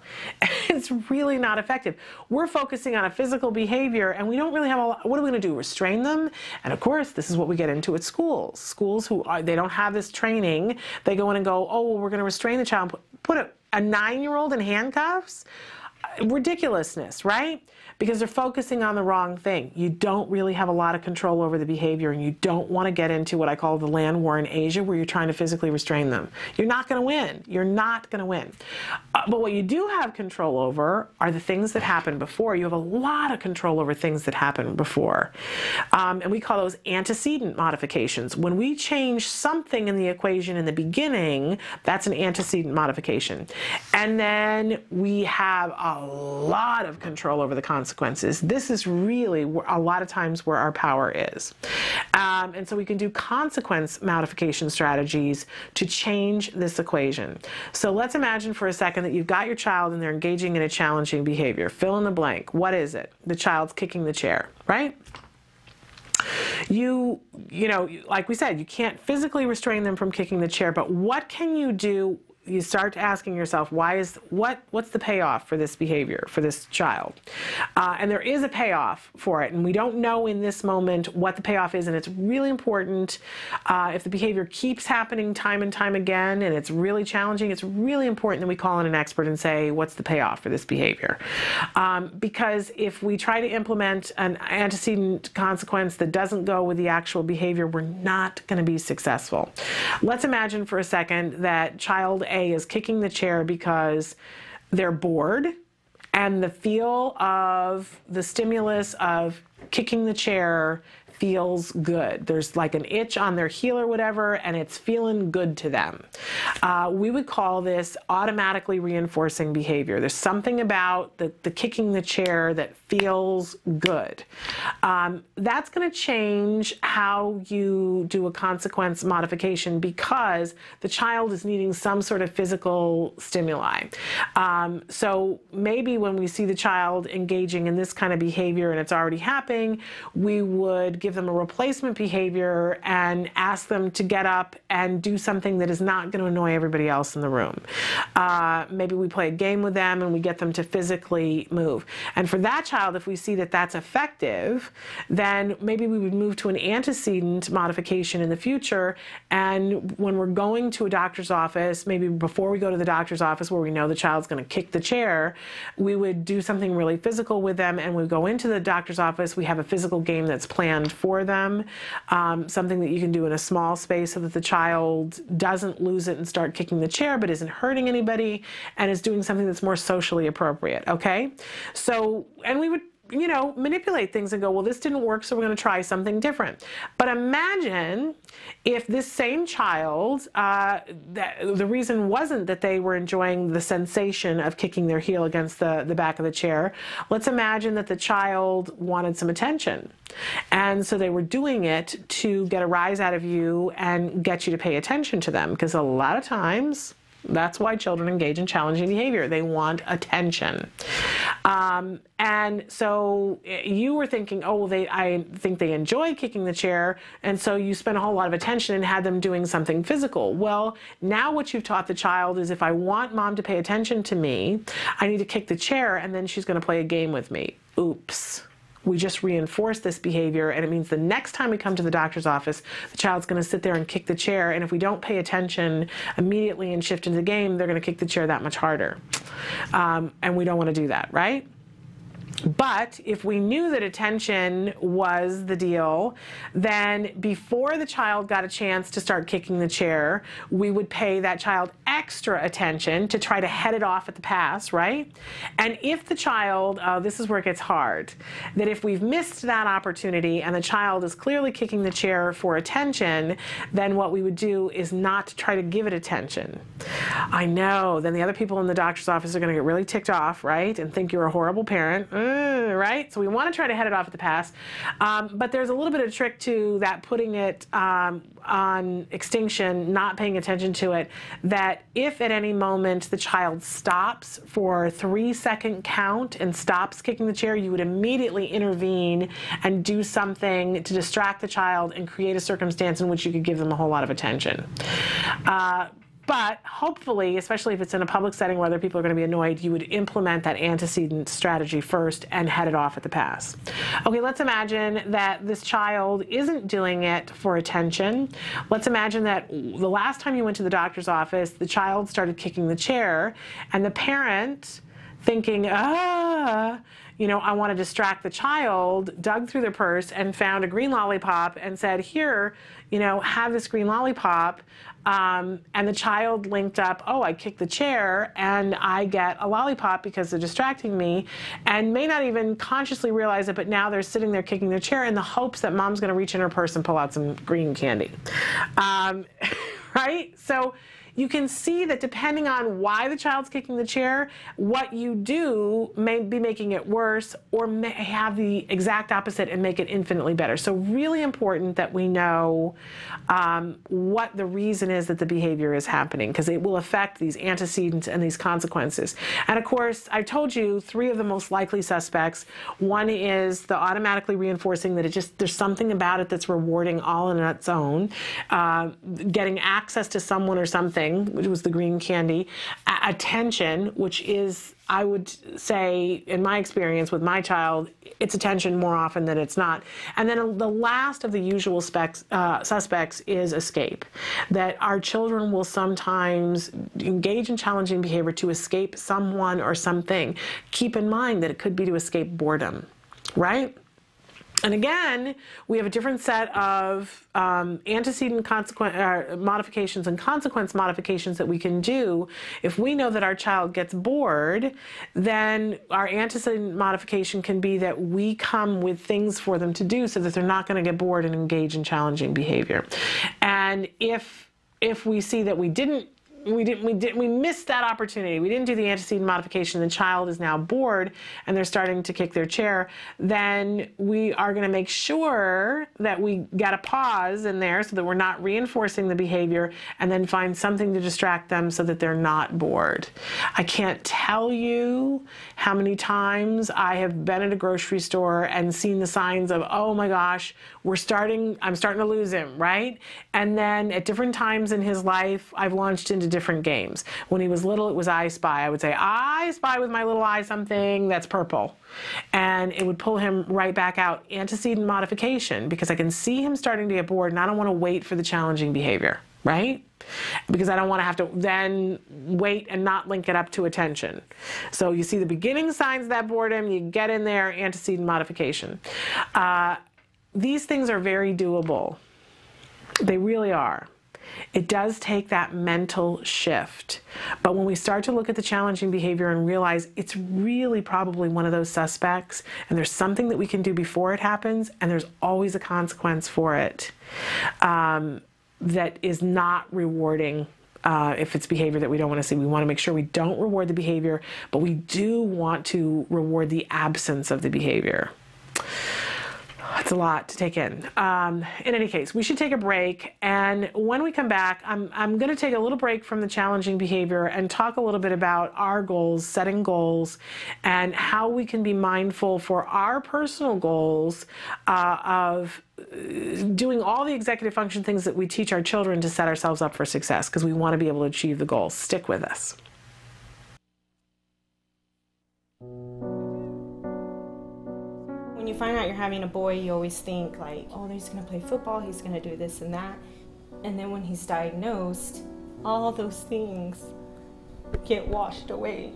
It's really not effective. We're focusing on a physical behavior, and we don't really have a lot. What are we going to do? Restrain them? And of course, this is what we get into at schools. Schools they don't have this training. They go in and go, oh, well, we're going to restrain the child. Put a 9-year-old in handcuffs? Ridiculousness, right? Because they're focusing on the wrong thing. You don't really have a lot of control over the behavior, and you don't want to get into what I call the land war in Asia, where you're trying to physically restrain them. You're not going to win. You're not going to win. But what you do have control over are the things that happen before. You have a lot of control over things that happen before. And we call those antecedent modifications. When we change something in the equation in the beginning, that's an antecedent modification. And then we have a lot of control over the consequences. This is really a lot of times where our power is. And so we can do consequence modification strategies to change this equation. So let's imagine for a second that you've got your child and they're engaging in a challenging behavior. Fill in the blank. What is it? The child's kicking the chair, right? You know, like we said, you can't physically restrain them from kicking the chair, but what can you do? You start asking yourself, what's the payoff for this behavior, for this child? And there is a payoff for it, and we don't know in this moment what the payoff is, and it's really important. If the behavior keeps happening time and time again, and it's really challenging, it's really important that we call in an expert and say, what's the payoff for this behavior? Because if we try to implement an antecedent consequence that doesn't go with the actual behavior, we're not going to be successful. Let's imagine for a second that child A is kicking the chair because they're bored, and the feel of the stimulus of kicking the chair feels good. There's like an itch on their heel or whatever, and it's feeling good to them. We would call this automatically reinforcing behavior. There's something about the kicking the chair that feels good. That's going to change how you do a consequence modification because the child is needing some sort of physical stimuli. So maybe when we see the child engaging in this kind of behavior and it's already happening, we would give them a replacement behavior and ask them to get up and do something that is not going to annoy everybody else in the room. Maybe we play a game with them and we get them to physically move. And for that child, if we see that that's effective, then maybe we would move to an antecedent modification in the future. And when we're going to a doctor's office, maybe before we go to the doctor's office where we know the child's going to kick the chair, we would do something really physical with them, and we go into the doctor's office, we have a physical game that's planned for them, something that you can do in a small space so that the child doesn't lose it and start kicking the chair but isn't hurting anybody and is doing something that's more socially appropriate, okay? So, and we would, you know, manipulate things and go, well, this didn't work, so we're going to try something different. But imagine if this same child, the reason wasn't that they were enjoying the sensation of kicking their heel against the back of the chair. Let's imagine that the child wanted some attention. And so they were doing it to get a rise out of you and get you to pay attention to them. Because a lot of times, that's why children engage in challenging behavior. They want attention. And so you were thinking, oh, well, I think they enjoy kicking the chair, and so you spent a whole lot of attention and had them doing something physical. Well, now what you've taught the child is if I want mom to pay attention to me, I need to kick the chair, and then she's going to play a game with me. Oops. We just reinforce this behavior, and it means the next time we come to the doctor's office, the child's going to sit there and kick the chair, and if we don't pay attention immediately and shift into the game, they're going to kick the chair that much harder. And we don't want to do that, right? But if we knew that attention was the deal, then before the child got a chance to start kicking the chair, we would pay that child extra attention to try to head it off at the pass, right? And if the child, this is where it gets hard, that if we've missed that opportunity and the child is clearly kicking the chair for attention, then what we would do is not try to give it attention. I know, then the other people in the doctor's office are going to get really ticked off, right? And think you're a horrible parent. Right? So we want to try to head it off at the pass. But there's a little bit of trick to that, putting it on extinction, not paying attention to it, that if at any moment the child stops for a 3-second count and stops kicking the chair, you would immediately intervene and do something to distract the child and create a circumstance in which you could give them a whole lot of attention. But hopefully, especially if it's in a public setting where other people are going to be annoyed, you would implement that antecedent strategy first and head it off at the pass. Okay, let's imagine that this child isn't doing it for attention. Let's imagine that the last time you went to the doctor's office, the child started kicking the chair, and the parent, thinking, you know, I want to distract the child, dug through their purse and found a green lollipop and said, here, you know, have this green lollipop. And the child linked up, oh, I kicked the chair and I get a lollipop because they're distracting me, and may not even consciously realize it, but now they're sitting there kicking their chair in the hopes that mom's going to reach in her purse and pull out some green candy. Right? So you can see that depending on why the child's kicking the chair, what you do may be making it worse or may have the exact opposite and make it infinitely better. So really important that we know what the reason is that the behavior is happening, because it will affect these antecedents and these consequences. And of course, I told you 3 of the most likely suspects. One is the automatically reinforcing that there's something about it that's rewarding all on its own. Getting access to someone or something, which was the green candy. Attention, which is, I would say, in my experience with my child, it's attention more often than it's not. And then the last of the usual suspects is escape. That our children will sometimes engage in challenging behavior to escape someone or something. Keep in mind that it could be to escape boredom, right? And again, we have a different set of antecedent modifications and consequence modifications that we can do. If we know that our child gets bored, then our antecedent modification can be that we come with things for them to do so that they're not going to get bored and engage in challenging behavior. And if we see that we missed that opportunity, we didn't do the antecedent modification, the child is now bored and they're starting to kick their chair, then we are going to make sure that we got a pause in there so that we're not reinforcing the behavior, and then find something to distract them so that they're not bored. I can't tell you how many times I have been at a grocery store and seen the signs of, oh my gosh, I'm starting to lose him, right? And then at different times in his life, I've launched into different games. When he was little, it was I Spy. I would say, I spy with my little eye something that's purple. And it would pull him right back out. Antecedent modification, because I can see him starting to get bored and I don't want to wait for the challenging behavior, right? Because I don't want to have to then wait and not link it up to attention. So you see the beginning signs of that boredom, you get in there, antecedent modification. these things are very doable. They really are. It does take that mental shift. But when we start to look at the challenging behavior and realize it's really probably one of those suspects, and there's something that we can do before it happens, and there's always a consequence for it, that is not rewarding. If it's behavior that we don't want to see, we want to make sure we don't reward the behavior, but we do want to reward the absence of the behavior. It's a lot to take in. In any case, we should take a break, and when we come back, I'm going to take a little break from the challenging behavior and talk a little bit about our goals, setting goals, and how we can be mindful for our personal goals of doing all the executive function things that we teach our children to set ourselves up for success, because we want to be able to achieve the goals. Stick with us. When you find out you're having a boy, you always think like, oh, he's going to play football, he's going to do this and that. And then when he's diagnosed, all those things get washed away.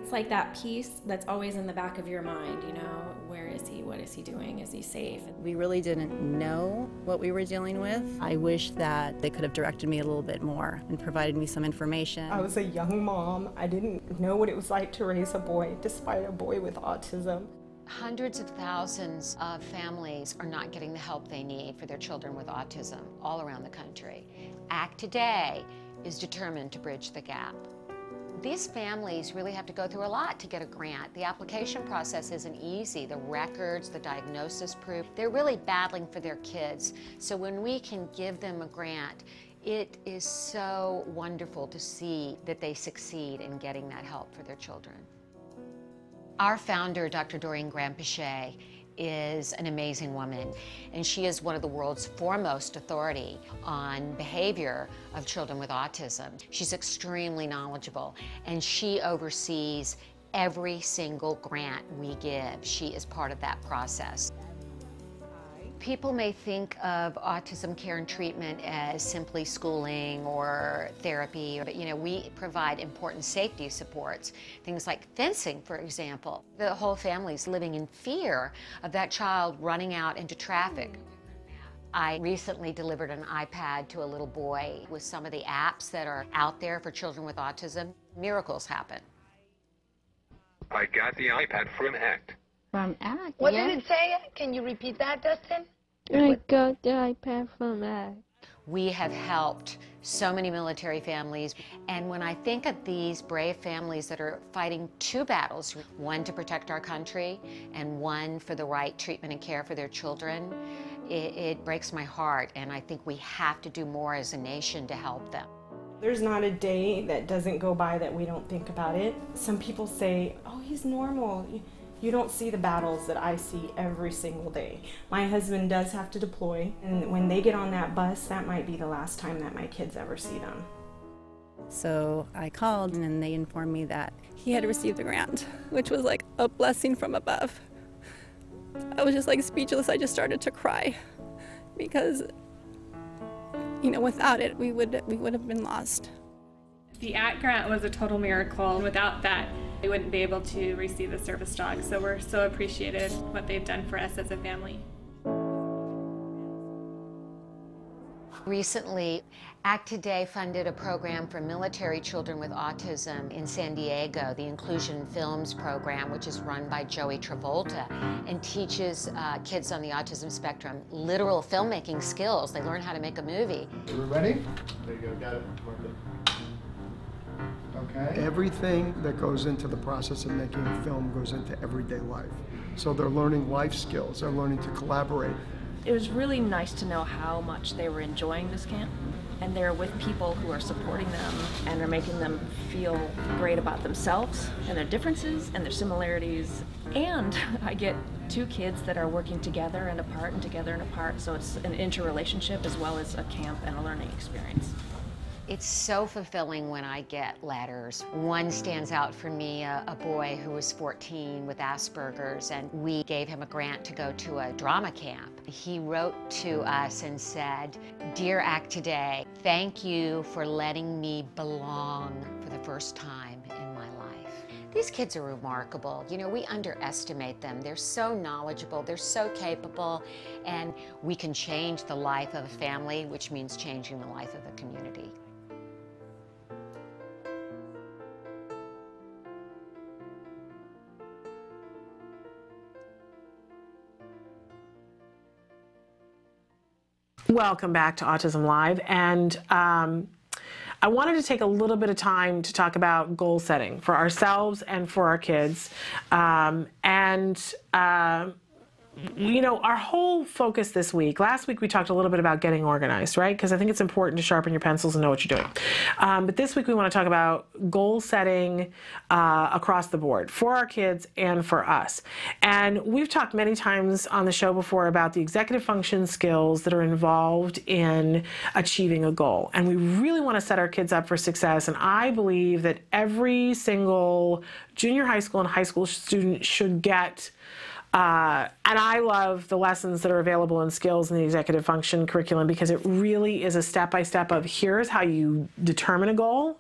It's like that piece that's always in the back of your mind, you know, where is he, what is he doing, is he safe? We really didn't know what we were dealing with. I wish that they could have directed me a little bit more and provided me some information. I was a young mom. I didn't know what it was like to raise a boy, despite a boy with autism. Hundreds of thousands of families are not getting the help they need for their children with autism all around the country. ACT Today is determined to bridge the gap. These families really have to go through a lot to get a grant. The application process isn't easy. The records, the diagnosis proof, they're really battling for their kids. So when we can give them a grant, it is so wonderful to see that they succeed in getting that help for their children. Our founder, Dr. Doreen Graham-Pichet, is an amazing woman, and she is one of the world's foremost authority on behavior of children with autism. She's extremely knowledgeable, and she oversees every single grant we give. She is part of that process. People may think of autism care and treatment as simply schooling or therapy, but you know, we provide important safety supports, things like fencing, for example. The whole family's living in fear of that child running out into traffic. I recently delivered an iPad to a little boy with some of the apps that are out there for children with autism. Miracles happen. I got the iPad from ACT. From ACT, What yeah. did it say? Can you repeat that, Dustin? I got the iPad from ACT. We have helped so many military families, and when I think of these brave families that are fighting two battles, one to protect our country and one for the right treatment and care for their children, it breaks my heart, and I think we have to do more as a nation to help them. There's not a day that doesn't go by that we don't think about it. Some people say, oh, he's normal. You don't see the battles that I see every single day. My husband does have to deploy, and when they get on that bus, that might be the last time that my kids ever see them. So I called, and they informed me that he had received a grant, which was like a blessing from above. I was just like speechless. I just started to cry because, you know, without it, we would have been lost. The ACT grant was a total miracle. Without that, we wouldn't be able to receive the service dog, so we're so appreciative what they've done for us as a family. Recently, ACT Today funded a program for military children with autism in San Diego, the Inclusion Films program, which is run by Joey Travolta, and teaches kids on the autism spectrum literal filmmaking skills. They learn how to make a movie. Are we ready? There you go, got it. Mark it. Okay. Everything that goes into the process of making a film goes into everyday life. So they're learning life skills, they're learning to collaborate. It was really nice to know how much they were enjoying this camp, and they're with people who are supporting them and are making them feel great about themselves and their differences and their similarities. And I get two kids that are working together and apart and together and apart, so it's an interrelationship as well as a camp and a learning experience. It's so fulfilling when I get letters. One stands out for me, a boy who was 14 with Asperger's, and we gave him a grant to go to a drama camp. He wrote to us and said, "Dear ACT Today, thank you for letting me belong for the first time in my life. These kids are remarkable. You know, we underestimate them. They're so knowledgeable, they're so capable, and we can change the life of a family, which means changing the life of a community. Welcome back to Autism Live, and I wanted to take a little bit of time to talk about goal setting for ourselves and for our kids. You know, our whole focus this week, last week we talked a little bit about getting organized, right? Because I think it's important to sharpen your pencils and know what you're doing. But this week we want to talk about goal setting across the board for our kids and for us. And we've talked many times on the show before about the executive function skills that are involved in achieving a goal. And we really want to set our kids up for success. And I believe that every single junior high school and high school student should get and I love the lessons that are available in skills in the executive function curriculum, because it really is a step-by-step of here's how you determine a goal,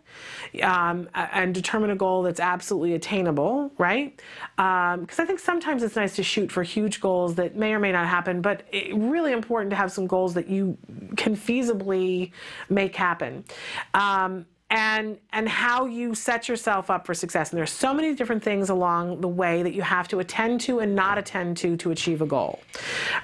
and determine a goal that's absolutely attainable, right? Because I think sometimes it's nice to shoot for huge goals that may or may not happen, but it's really important to have some goals that you can feasibly make happen. And how you set yourself up for success. And there's so many different things along the way that you have to attend to and not attend to achieve a goal,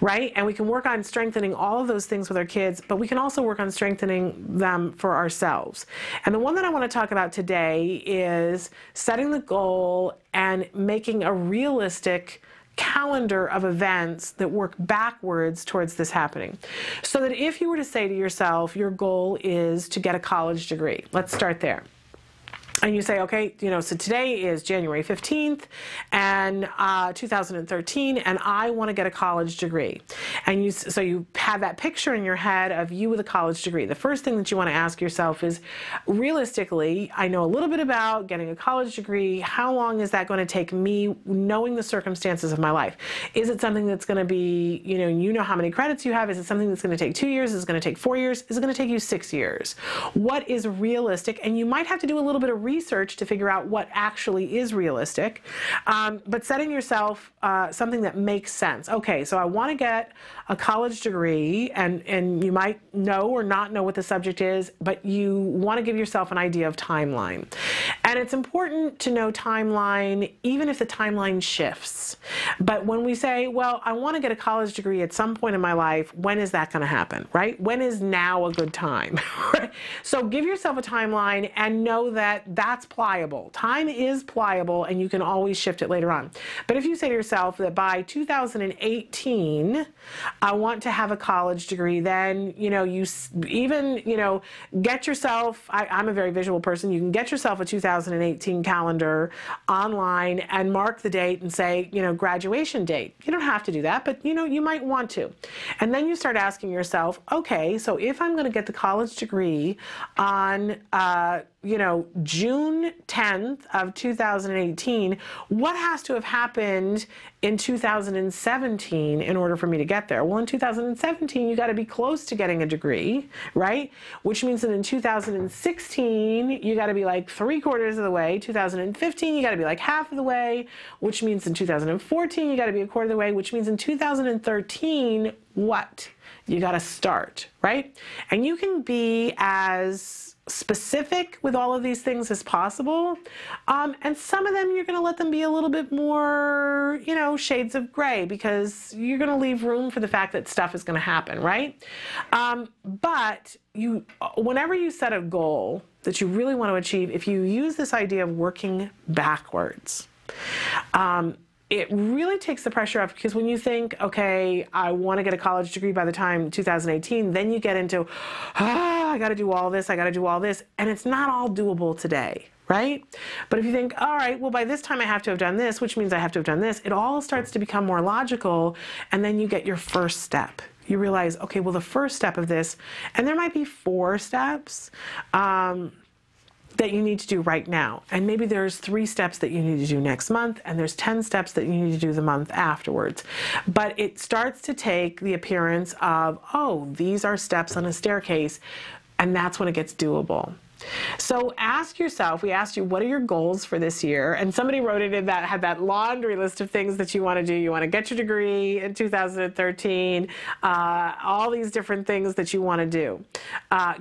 right? And we can work on strengthening all of those things with our kids, but we can also work on strengthening them for ourselves. And the one that I want to talk about today is setting the goal and making a realistic calendar of events that work backwards towards this happening. So that if you were to say to yourself, your goal is to get a college degree, let's start there. And you say, okay, you know, so today is January 15th and 2013, and I want to get a college degree. And so you have that picture in your head of you with a college degree. The first thing that you want to ask yourself is, realistically, I know a little bit about getting a college degree. How long is that going to take me, knowing the circumstances of my life? Is it something that's going to be, you know how many credits you have? Is it something that's going to take 2 years? Is it going to take 4 years? Is it going to take you 6 years? What is realistic? And you might have to do a little bit of research to figure out what actually is realistic, but setting yourself something that makes sense. Okay, so I want to get a college degree, and you might know or not know what the subject is, but you want to give yourself an idea of timeline. And it's important to know timeline, even if the timeline shifts. But when we say, well, I want to get a college degree at some point in my life, when is that going to happen, right? When is now a good time? So give yourself a timeline and know that that's pliable. Time is pliable, and you can always shift it later on. But if you say to yourself that by 2018, I want to have a college degree, then, you even, get yourself, I'm a very visual person, you can get yourself a 2018 calendar online and mark the date and say, graduation date. You don't have to do that, but, you might want to. And then you start asking yourself, okay, so if I'm going to get the college degree on, June 10th of 2018, what has to have happened in 2017 in order for me to get there? Well, in 2017, you got to be close to getting a degree, right? Which means that in 2016, you got to be like 3/4 of the way. 2015, you got to be like half of the way, which means in 2014, you got to be 1/4 of the way, which means in 2013, what? You got to start, right? And you can be as specific with all of these things as possible, and some of them you're going to let them be a little bit more, shades of gray, because you're going to leave room for the fact that stuff is going to happen, right? But whenever you set a goal that you really want to achieve, if you use this idea of working backwards, it really takes the pressure off, because when you think, okay, I want to get a college degree by the time 2018, then you get into, I got to do all this, I got to do all this, and it's not all doable today, right? But if you think, all right, well, by this time I have to have done this, which means I have to have done this, it all starts to become more logical, and then you get your first step. You realize, okay, well, the first step of this, and there might be 4 steps, that you need to do right now. And maybe there's 3 steps that you need to do next month, and there's 10 steps that you need to do the month afterwards. But it starts to take the appearance of, oh, these are steps on a staircase, and that's when it gets doable. So ask yourself, we asked you, what are your goals for this year? And somebody wrote it in that, had that laundry list of things that you want to do. You want to get your degree in 2013, all these different things that you want to do.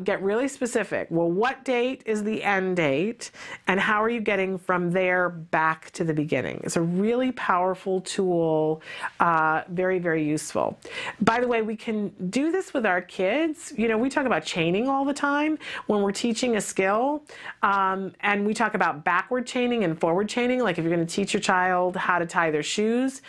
Get really specific. Well, what date is the end date? And how are you getting from there back to the beginning? It's a really powerful tool, very, very useful. By the way, we can do this with our kids. You know, we talk about chaining all the time when we're teaching a skill, and we talk about backward chaining and forward chaining. Like if you're going to teach your child how to tie their shoes,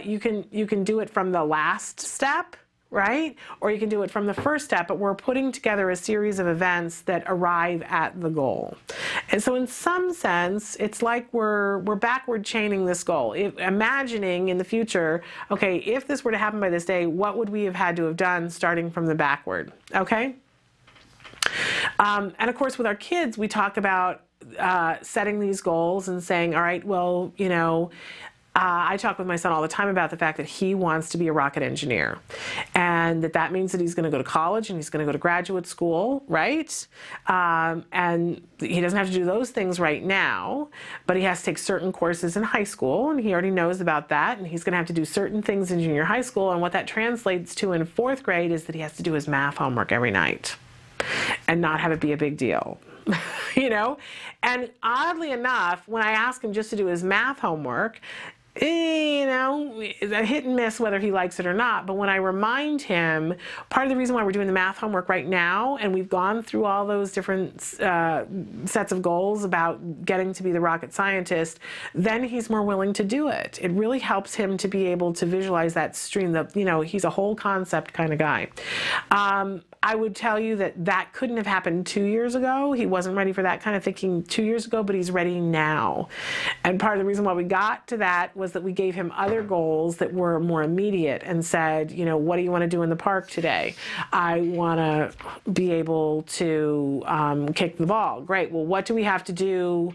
you can do it from the last step, right? Or you can do it from the first step, but we're putting together a series of events that arrive at the goal. And so in some sense, it's like we're backward chaining this goal. Imagining in the future, okay, if this were to happen by this day, what would we have had to have done starting from the backward, okay? And of course, with our kids, we talk about setting these goals and saying, all right, well, you know, I talk with my son all the time about the fact that he wants to be a rocket engineer, and that means that he's going to go to college and he's going to go to graduate school, right? And he doesn't have to do those things right now, but he has to take certain courses in high school, and he already knows about that, and he's going to have to do certain things in junior high school, and what that translates to in 4th grade is that he has to do his math homework every night and not have it be a big deal. You know? And oddly enough, when I ask him just to do his math homework, you know, a hit and miss whether he likes it or not. But when I remind him, part of the reason why we're doing the math homework right now, and we've gone through all those different sets of goals about getting to be the rocket scientist, then he's more willing to do it. It really helps him to be able to visualize that stream. That, you know, he's a whole concept kind of guy. I would tell you that that couldn't have happened 2 years ago. He wasn't ready for that kind of thinking 2 years ago, but he's ready now. And part of the reason why we got to that was that we gave him other goals that were more immediate and said, you know, what do you want to do in the park today? I want to be able to kick the ball. Great. Well, what do we have to do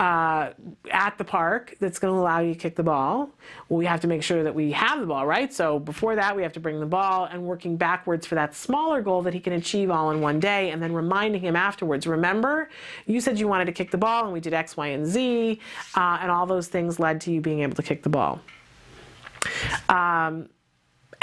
at the park that's going to allow you to kick the ball? Well, we have to make sure that we have the ball, right? So before that, we have to bring the ball, and working backwards for that smaller goal that he can achieve all in one day, and then reminding him afterwards, remember, you said you wanted to kick the ball, and we did X, Y, and Z, and all those things led to you being able to kick the ball.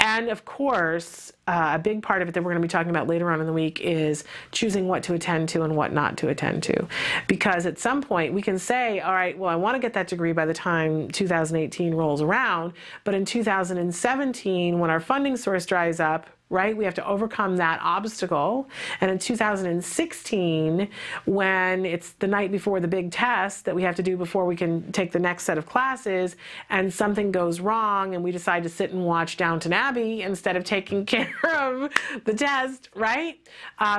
And of course, a big part of it that we're going to be talking about later on in the week is choosing what to attend to and what not to attend to. Because at some point we can say, all right, well, I want to get that degree by the time 2018 rolls around, but in 2017, when our funding source dries up, right, we have to overcome that obstacle. And in 2016, when it's the night before the big test that we have to do before we can take the next set of classes, and something goes wrong and we decide to sit and watch Downton Abbey instead of taking care of the test, right?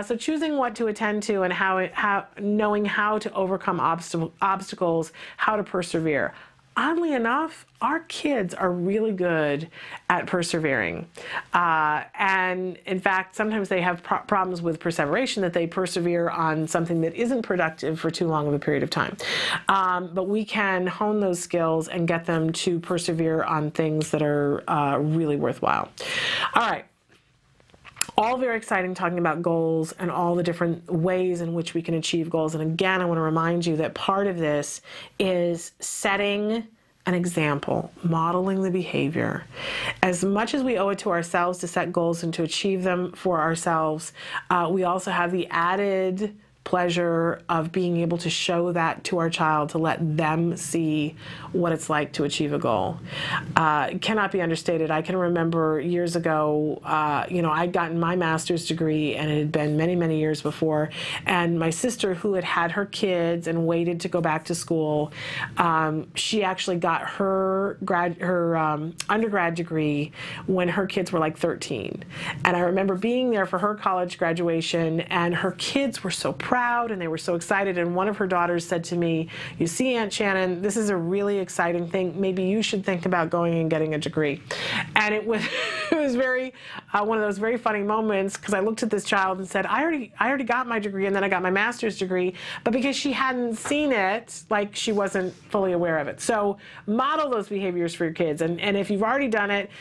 So choosing what to attend to and how knowing how to overcome obstacles, how to persevere. Oddly enough, our kids are really good at persevering. And in fact, sometimes they have problems with perseveration, that they persevere on something that isn't productive for too long of a period of time. But we can hone those skills and get them to persevere on things that are really worthwhile. All right. All very exciting, talking about goals and all the different ways in which we can achieve goals. And again, I want to remind you that part of this is setting an example, modeling the behavior. As much as we owe it to ourselves to set goals and to achieve them for ourselves, we also have the added pleasure of being able to show that to our child, to let them see what it's like to achieve a goal. It cannot be understated. I can remember years ago, you know, I'd gotten my master's degree, and it had been many, many years before, and my sister, who had had her kids and waited to go back to school, she actually got her undergrad degree when her kids were like 13. And I remember being there for her college graduation, and her kids were so proud and they were so excited, and one of her daughters said to me, you see, Aunt Shannon, this is a really exciting thing. Maybe you should think about going and getting a degree. And it was it was very one of those very funny moments, because I looked at this child and said, I already got my degree, and then I got my master's degree, but because she hadn't seen it, like, she wasn't fully aware of it. So model those behaviors for your kids, and if you've already done it,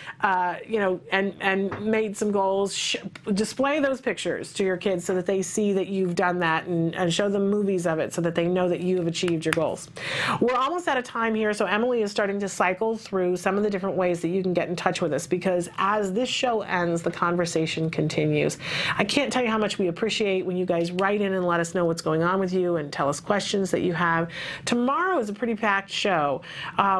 you know, and made some goals, display those pictures to your kids so that they see that you've done that that and show them movies of it so that they know that you have achieved your goals. We're almost out of time here, so Emily is starting to cycle through some of the different ways that you can get in touch with us, because as this show ends, the conversation continues. I can't tell you how much we appreciate when you guys write in and let us know what's going on with you and tell us questions that you have. Tomorrow is a pretty packed show.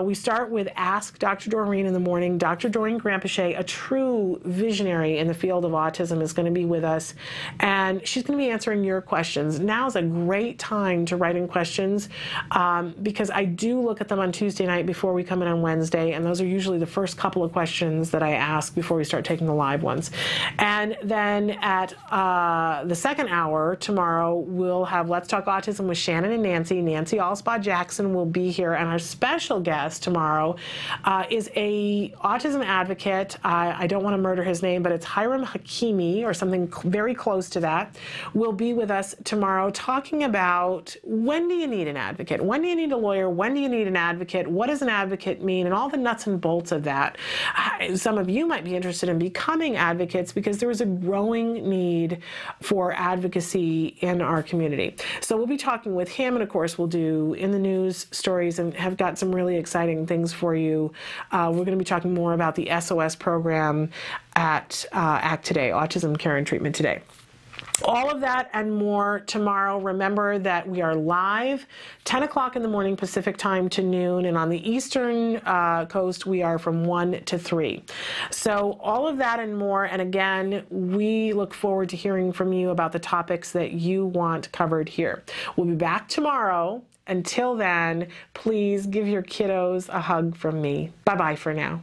We start with Ask Dr. Doreen in the morning. Dr. Doreen Grampachet, a true visionary in the field of autism, is going to be with us, and she's going to be answering your questions. Now is a great time to write in questions because I do look at them on Tuesday night before we come in on Wednesday, and those are usually the first couple of questions that I ask before we start taking the live ones. And then at the second hour tomorrow, we'll have Let's Talk Autism with Shannon and Nancy. Nancy Allspaw Jackson will be here, and our special guest tomorrow is a autism advocate. I don't want to murder his name, but it's Hiram Hakimi or something very close to that. Will be with us tomorrow talking about when do you need an advocate? When do you need a lawyer? When do you need an advocate? What does an advocate mean? And all the nuts and bolts of that. Some of you might be interested in becoming advocates because there is a growing need for advocacy in our community. So we'll be talking with him, and of course we'll do in the news stories and have got some really exciting things for you. We're going to be talking more about the SOS program at ACT Today, Autism Care and Treatment Today. All of that and more tomorrow. Remember that we are live 10 o'clock in the morning Pacific time to noon, and on the Eastern Coast we are from 1 to 3. So all of that and more, and again, we look forward to hearing from you about the topics that you want covered here. We'll be back tomorrow. Until then, please give your kiddos a hug from me. Bye-bye for now.